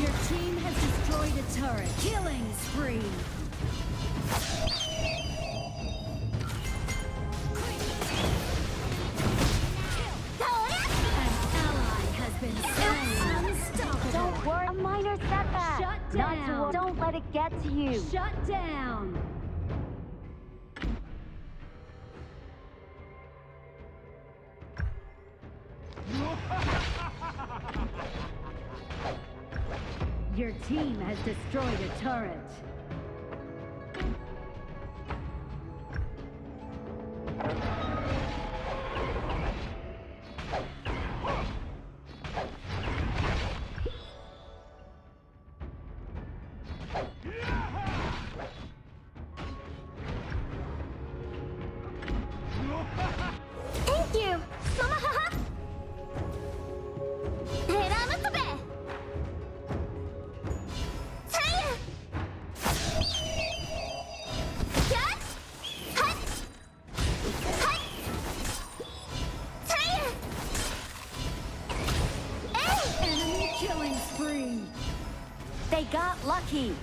Your team has destroyed a turret. Killing spree. An ally has been slain. Unstoppable. Don't worry. A minor setback. Shut Not down. to worry. Don't let it get to you. Shut down. Your team has destroyed a turret. Thank you! Mama, haha! Enemy killing spree. They got lucky.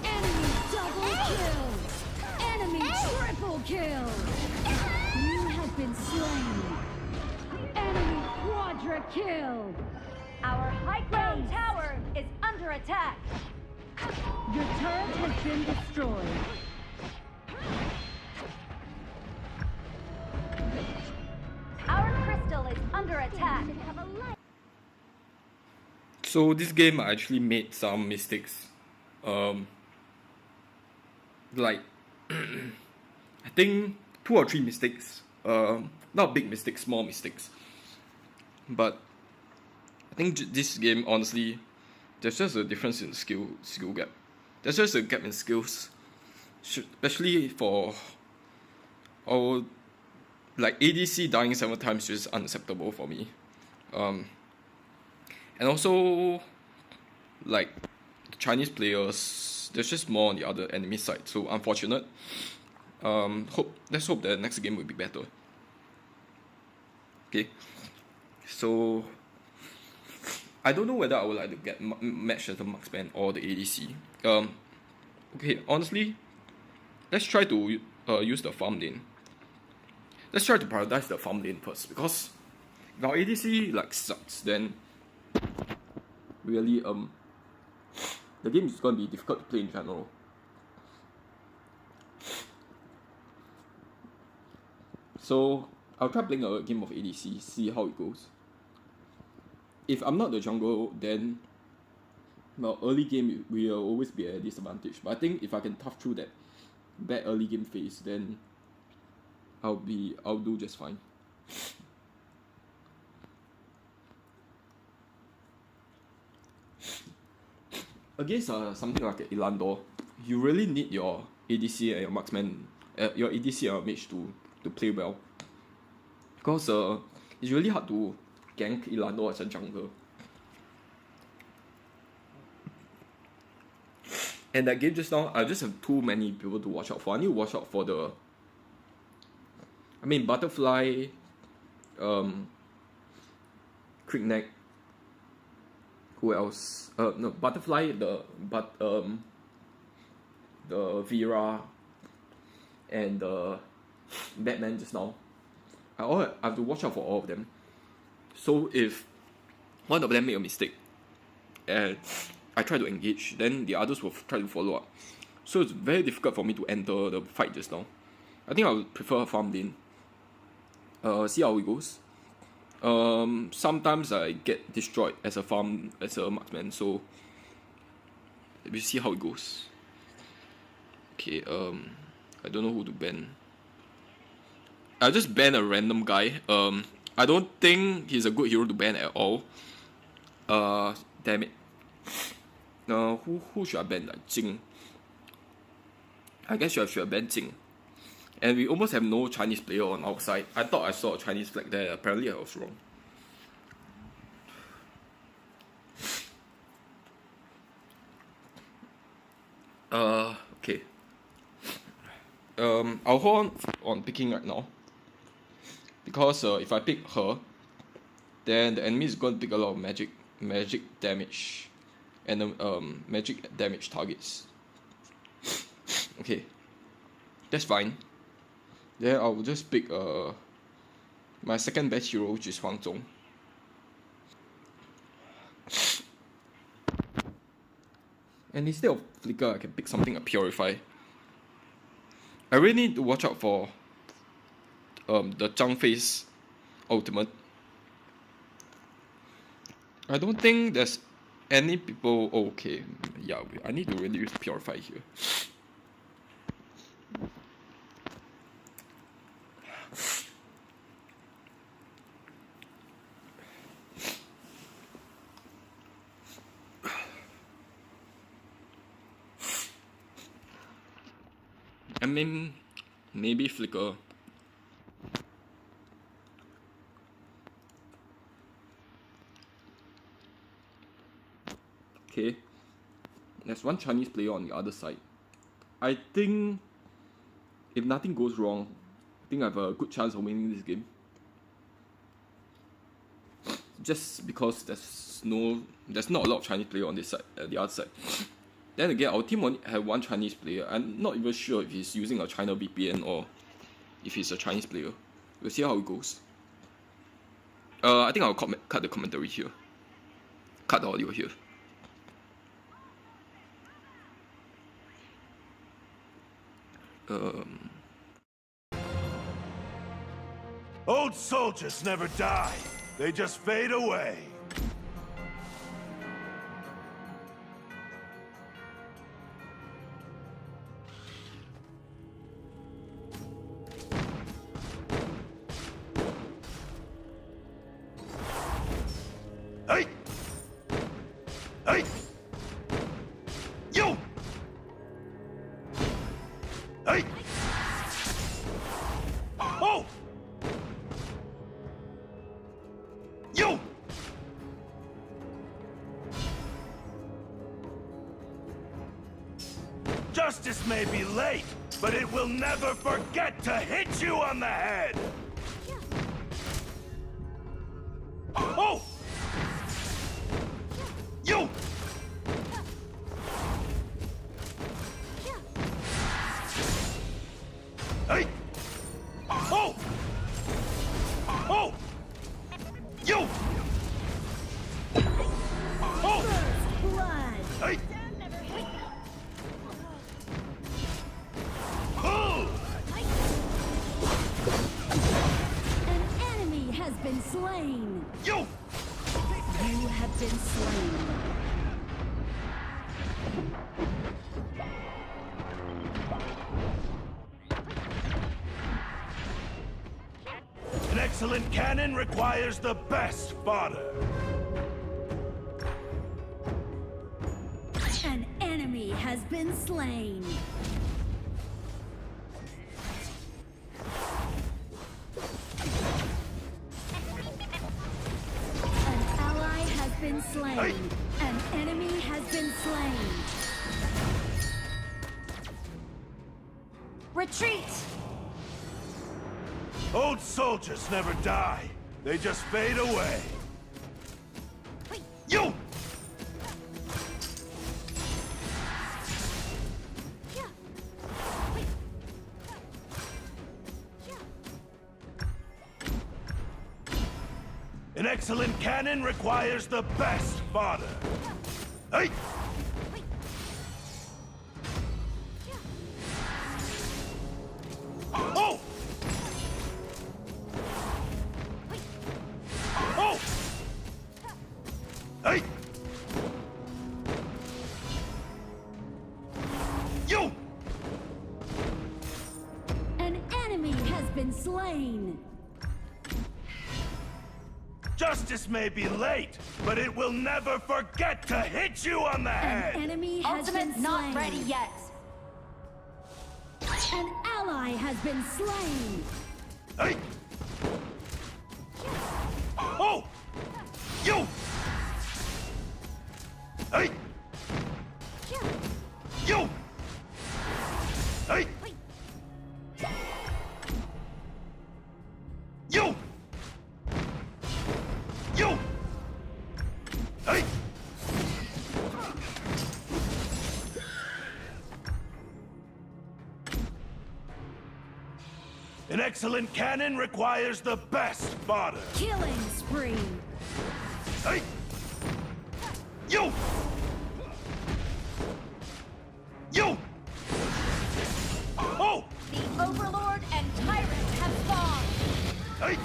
Enemy double kill! Enemy triple kill! You have been slain! Enemy quadra kill! Our high ground tower is under attack. Your turret has been destroyed. Our crystal is under attack. So this game I actually made some mistakes. Like I think 2 or 3 mistakes. Not big mistakes, small mistakes. But I think this game, honestly, there's just a difference in skill gap. There's just a gap in skills, especially for our like ADC dying 7 times is unacceptable for me. And also, like, Chinese players, there's just more on the other enemy side, so unfortunate. Let's hope the next game will be better. Okay, so I don't know whether I would like to get matched as a marksman or the ADC. Okay, honestly, let's try to use the farm lane. Let's try to prioritize the farm lane first, because if our ADC like sucks, then really the game is going to be difficult to play in general. So I'll try playing a game of ADC, see how it goes. If I'm not the jungle, then well, early game will always be a disadvantage. But I think if I can tough through that bad early game phase, then I'll do just fine. Against something like Elandor, you really need your ADC and your marksman, your ADC and your mage to play well, because it's really hard to gank Elandor as a jungler. And that game just now, I just have too many people to watch out for. I need to watch out for the, Butterfly, Crickneck. Who else? No, Butterfly, the Vera, and the Batman just now. I have to watch out for all of them. So if one of them make a mistake and I try to engage, then the others will try to follow up. So it's very difficult for me to enter the fight just now. I think I would prefer a farm lane. See how it goes. Sometimes I get destroyed as a marksman, so we see how it goes. Okay, I don't know who to ban. I'll just ban a random guy. I don't think he's a good hero to ban at all. Damn it. Who should I ban? Like Jing. I guess I should have banned Jing. And we almost have no Chinese player on our side. I thought I saw a Chinese flag there. Apparently I was wrong. Okay. I'll hold on picking right now. Because if I pick her, then the enemy is going to pick a lot of magic damage. And magic damage targets. Okay. That's fine. Then I'll just pick my second best hero, which is Huang Zhong. And instead of Flicker, I can pick something like Purify. I really need to watch out for the Zhang Fei's ultimate. I don't think there's any people. Okay, yeah, I need to really use Purify here. I mean, maybe Flicker. Okay, there's one Chinese player on the other side. I think if nothing goes wrong, I think I have a good chance of winning this game. just because there's not a lot of Chinese player on this side, the other side. Then again, our team only have one Chinese player. I'm not even sure if he's using a China VPN or if he's a Chinese player. We'll see how it goes. I think I'll cut the commentary here. Cut the audio here. Old soldiers never die. They just fade away. Hey! Hey! You! Hey! Oh! You! Justice may be late, but it will never forget to hit you on the head! Oh! You! Hey! Oh! Oh! You! Oh! Blood. Hey! Oh! An enemy has been slain. You! You have been slain. An excellent cannon requires the best fodder. An enemy has been slain. An ally has been slain. Hey. An enemy has been slain. Retreat! Old soldiers never die. They just fade away. You! An excellent cannon requires the best fodder. Hey! Oh! Oh! Hey! You! An enemy has been slain. Justice may be late, but it will never forget to hit you on the An head! enemy has been Ultimate's slain. not ready yet. An ally has been slain. Hey! Oh! You! Hey! You! Hey! You! You! Hey! An excellent cannon requires the best fodder. Killing spree. Hey! You! You! Oh! The Overlord and Tyrant have fallen. Hey!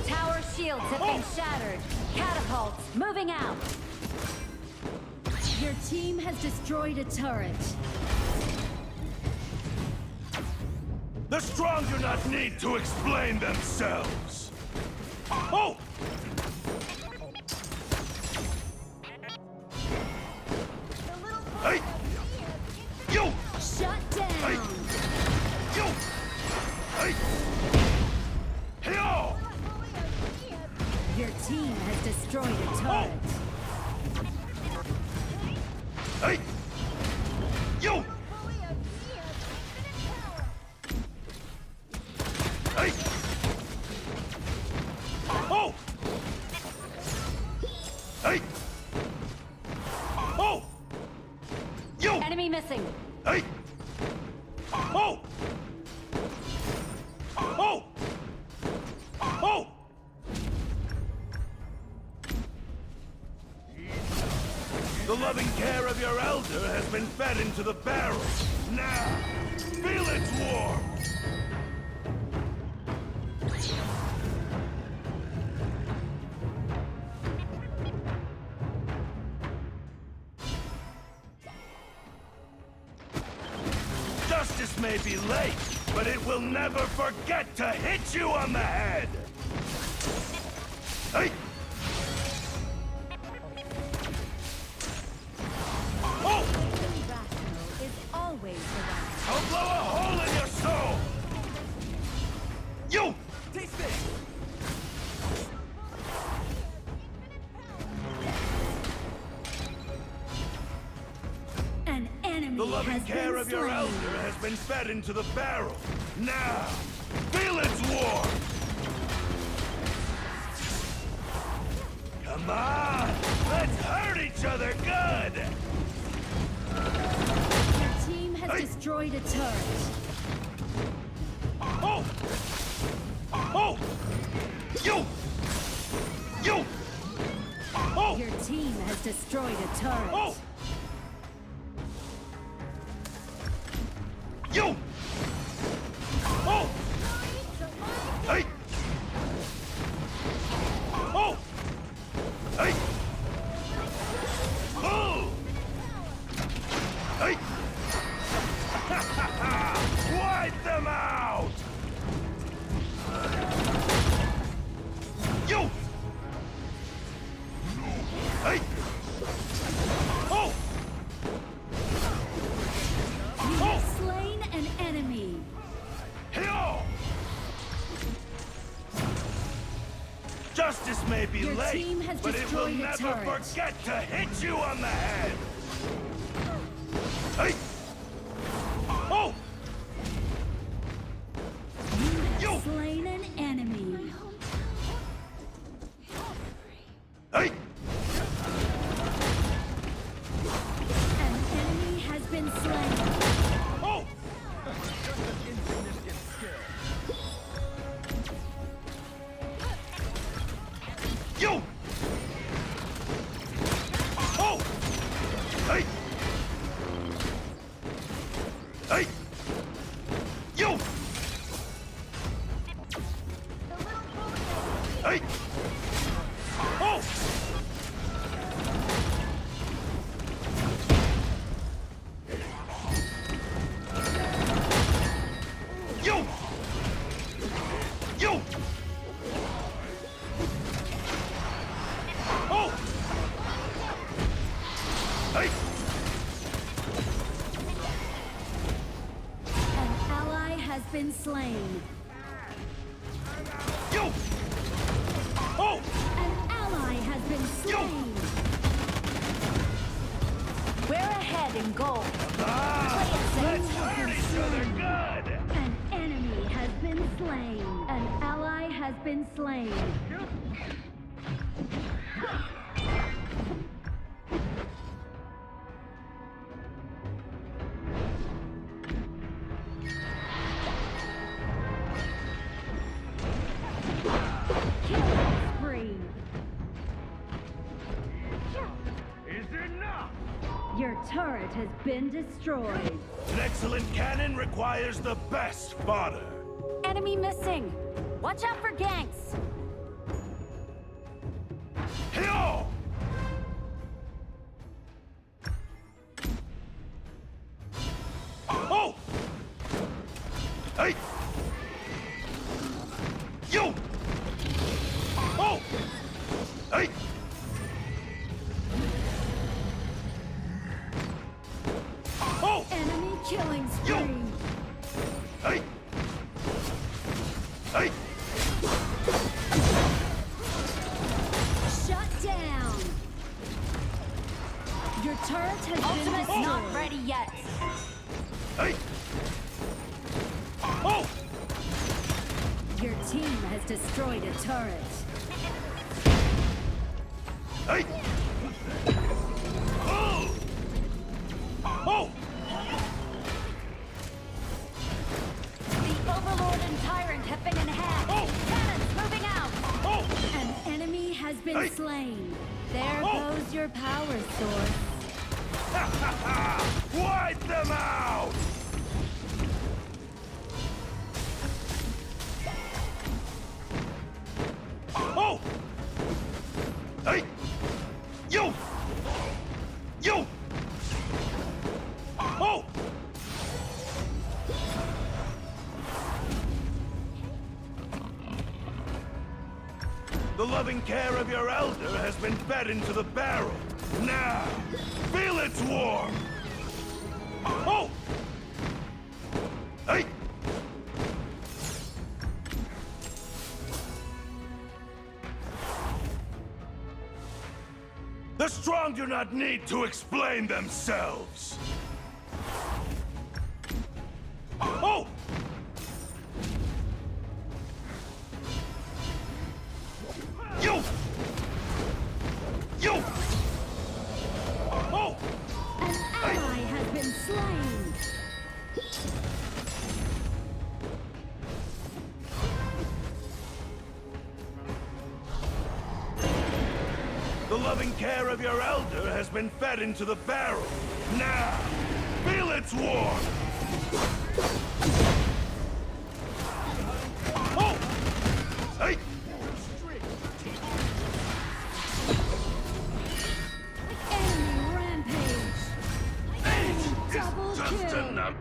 Tower shields have been shattered. Catapults moving out. Your team has destroyed a turret. The strong do not need to explain themselves. Oh! Hey! You! Shut down. Hey! You! Hey! Hey-oh! Your team has destroyed a turret. Hey! You! Hey! Oh! loving care of your elder has been fed into the barrel. Now, feel its warmth! Justice may be late, but it will never forget to hit you on the head! Hey! Oh! Irrational is always around. I'll blow a hole in your soul! You! Taste this! An enemy The loving has care been of your slain. elder has been fed into the barrel. Now, feel its warmth! Come on! Let's hurt each other good! Your team has Hey. destroyed a turret. Oh! Oh! You! You! Oh! Your team has destroyed a turret. Oh! You! Oh! Hey! Oh! Hey! Oh! Hey! Wipe them out! You! Hey! Oh! You have slain an enemy. Hyo! Justice may be Your late, team has but it will destroyed a never turret. forget to hit you on the head! Hey! Oh! You have You! slain an enemy. Hey! An enemy has been slain. Oh! You! Oh! Hey! Hey! You! Hey! Oh! You! You! Oh! Hey! An ally has been slain. You! Oh! An ally has been slain. We're ahead in gold. Let's hurt each other good! An enemy has been slain. An ally has been slain. Killing spree. Is enough! Your turret has been destroyed. An excellent cannon requires the best fodder. Enemy missing. Watch out for ganks. Hyo! Oh! Hey! You! Oh! Hey! Oh! Enemy killing spree. Hey! Hey! Shut down. Your turret has been Ultimate's destroyed. not ready yet. Hey! Oh! Your team has destroyed a turret. Hey! Oh! Oh! The Overlord and Tyrant have been enhanced. Oh! Cannons moving out. Oh! An enemy has been Hey! slain. There Oh! goes your power source. Wipe them out! Oh! Hey! You! You! Oh! The loving care of your elder has been fed into the barrel. Now, feel its warmth! Oh! Hey! The strong do not need to explain themselves. Oh! You! You! Oh! An ally has been slain. The loving care of your elder has been fed into the barrel. Now, feel its warmth! Oh! Hey! Enemy rampage. Double Just kill. enough.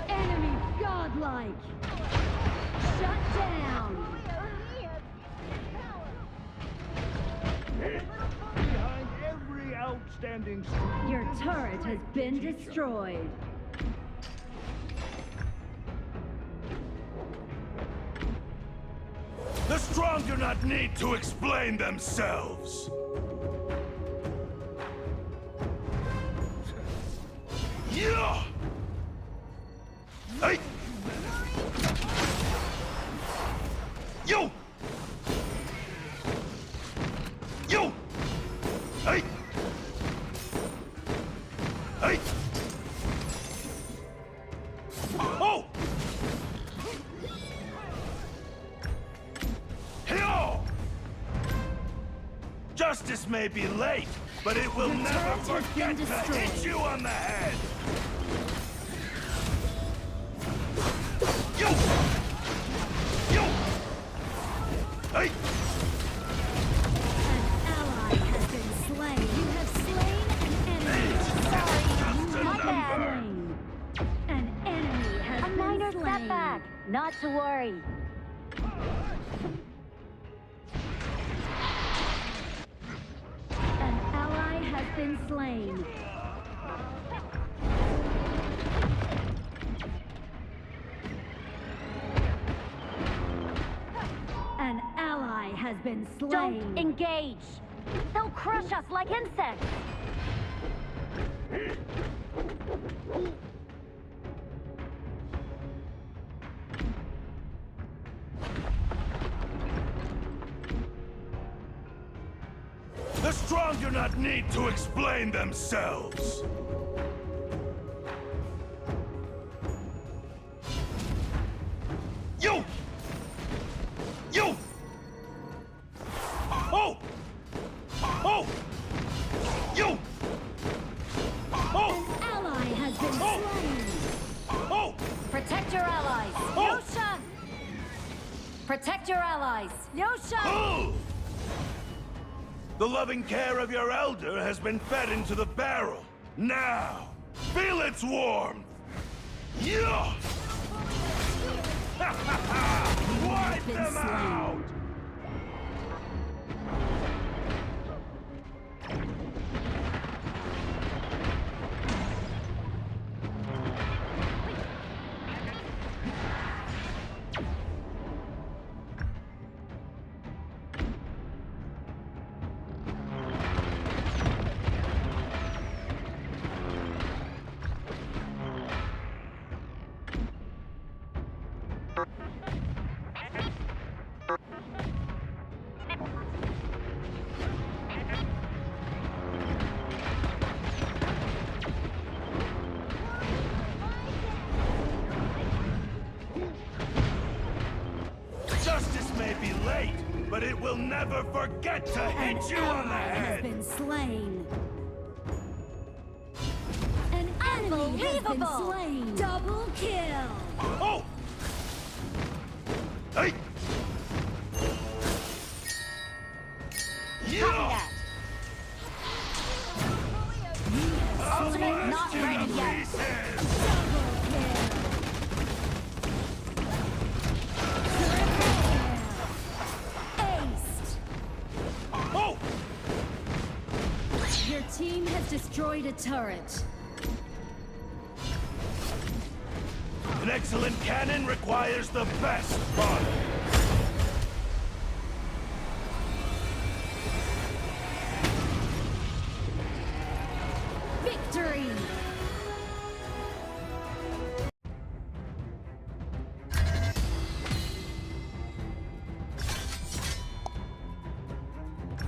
Enemy godlike. Shut down. Behind every outstanding Your turret has been destroyed. The strong do not need to explain themselves. Yeah! Hey! You! You! Hey! Hey! Oh! Hey-oh! Justice may be late, but it will never turret has been forget to hit destroyed. you on the head! You! You! Hey! An ally has been slain. You have slain an enemy. Just a My bad. number! An enemy has A been minor slain. setback. Not to worry. An ally has been slain. An ally has been slain. Don't engage. They'll crush us like insects. The strong do not need to explain themselves. You! You! Oh! Oh! You! Oh! An ally has been Oh! slain. Oh! Protect your allies. Oh! Yosha! Protect your allies. Yosha! Oh! The loving care of your elder has been fed into the barrel. Now, feel its warmth. Yeah! Wipe been them slain. out! may be late, but it will never forget to An hit you on the ally has head! been slain. An enemy has been Unbelievable! slain. Double kill. Oh! Hey! Copy Yeah! that. Ultimate not ready yet. Pieces! Double kill. Aced. Oh! Your team has destroyed a turret. An excellent cannon requires the best fodder. Victory.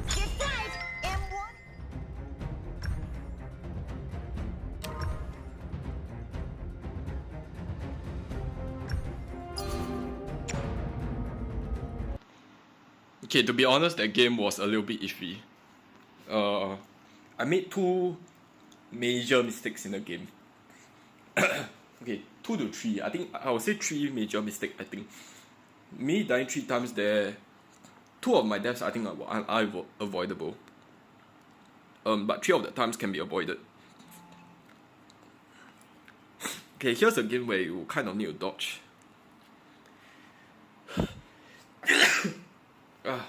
Get tight. M1. Okay, to be honest, that game was a little bit iffy. I made 2 major mistakes in the game. Okay, 2 to 3. I think I would say 3 major mistakes. I think me dying 3 times there. 2 of my deaths I think are avoidable. But 3 of the times can be avoided. Okay, here's a game where you kind of need to dodge.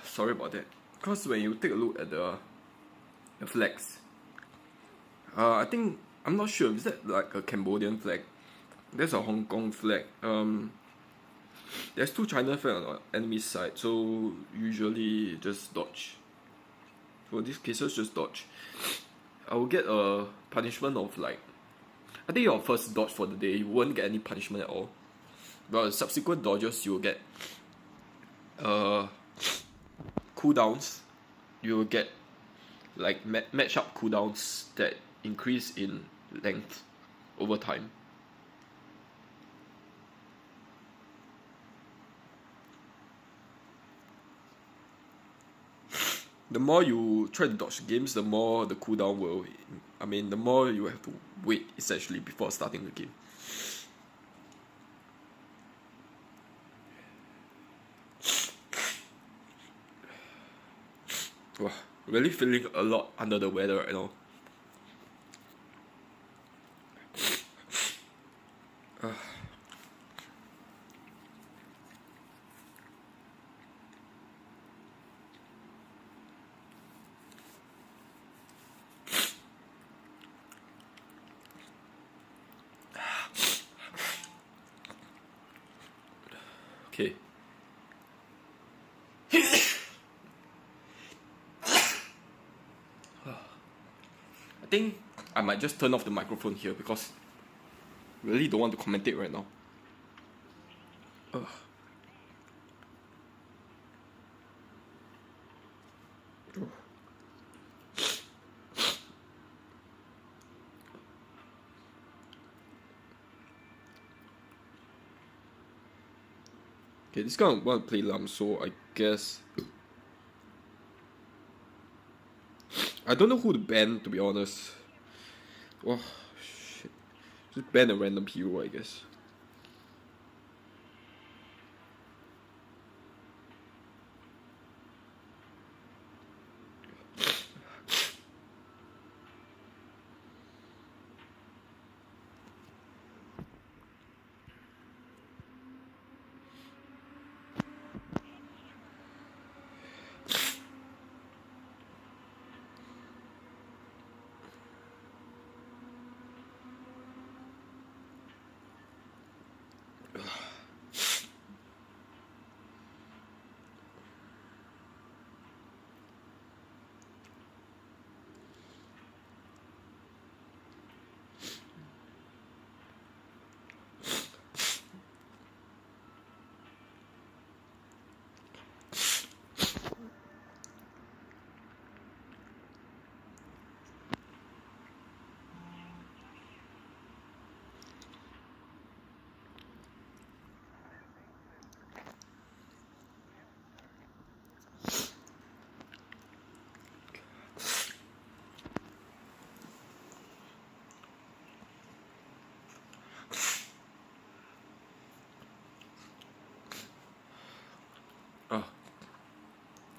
Sorry about that. Because when you take a look at the flags, I'm not sure, is that like a Cambodian flag? There's a Hong Kong flag. There's 2 China flags on the enemy side, so usually just dodge. For these cases, just dodge. I will get a punishment of like, I think your first dodge for the day, you won't get any punishment at all. But subsequent dodges, you will get cooldowns. You will get like match up cooldowns that increase in length over time. The more you try to dodge games, the more the cooldown will, the more you have to wait essentially before starting the game. Wow, really feeling a lot under the weather right now. Okay. I think I might just turn off the microphone here because I really don't want to commentate right now. Okay, this guy want to play Lam, so I guess I don't know who to ban, to be honest. Oh shit. Just ban a random hero, I guess.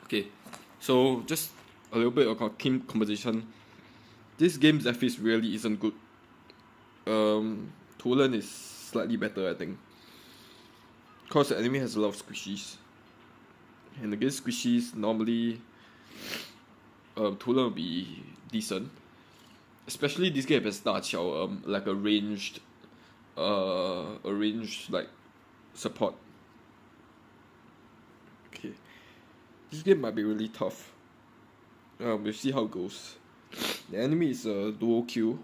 Okay, so just a little bit of team composition. This game's FaCe really isn't good. Tolan is slightly better, I think. Cause the enemy has a lot of squishies. And against squishies, normally Tolan will be decent. Especially this game has like a ranged like support. Okay. This game might be really tough. We'll see how it goes. The enemy is a duo Q.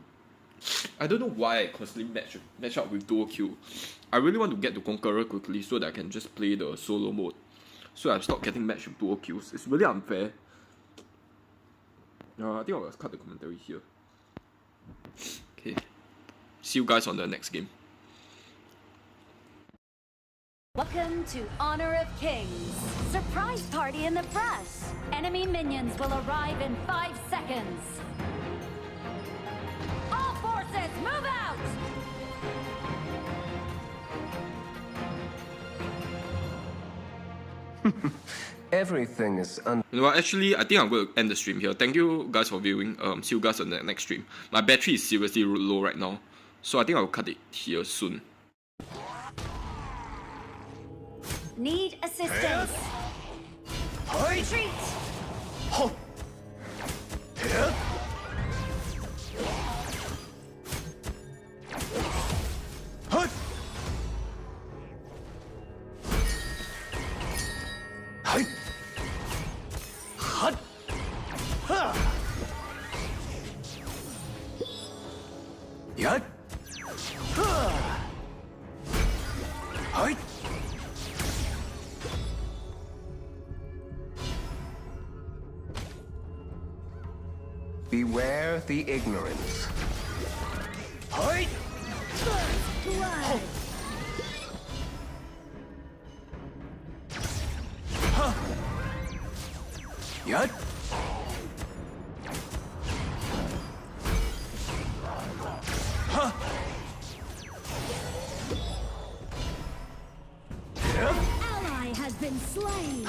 I don't know why I constantly match up with duo Q. I really want to get to Conqueror quickly so that I can just play the solo mode. So I stop getting matched with duo Qs. It's really unfair. I think I'll cut the commentary here. Okay. See you guys on the next game. Welcome to Honor of Kings. Surprise party in the brush. Enemy minions will arrive in 5 seconds. All forces, move out! Everything is You know what, actually, I think I'm going to end the stream here. Thank you guys for viewing. See you guys on the next stream. My battery is seriously low right now, so I think I'll cut it here soon. Need assistance. Retreat! Beware the ignorance. Blood. Yut. Ally has been slain.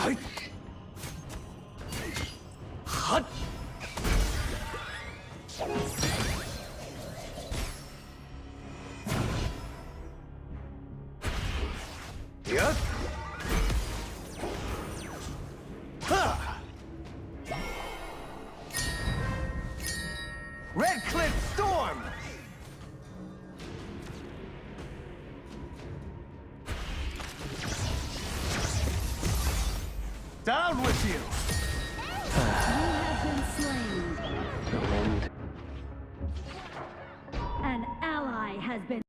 Yut. Red Cliff Storm! Down with you! You have been slain. An ally has been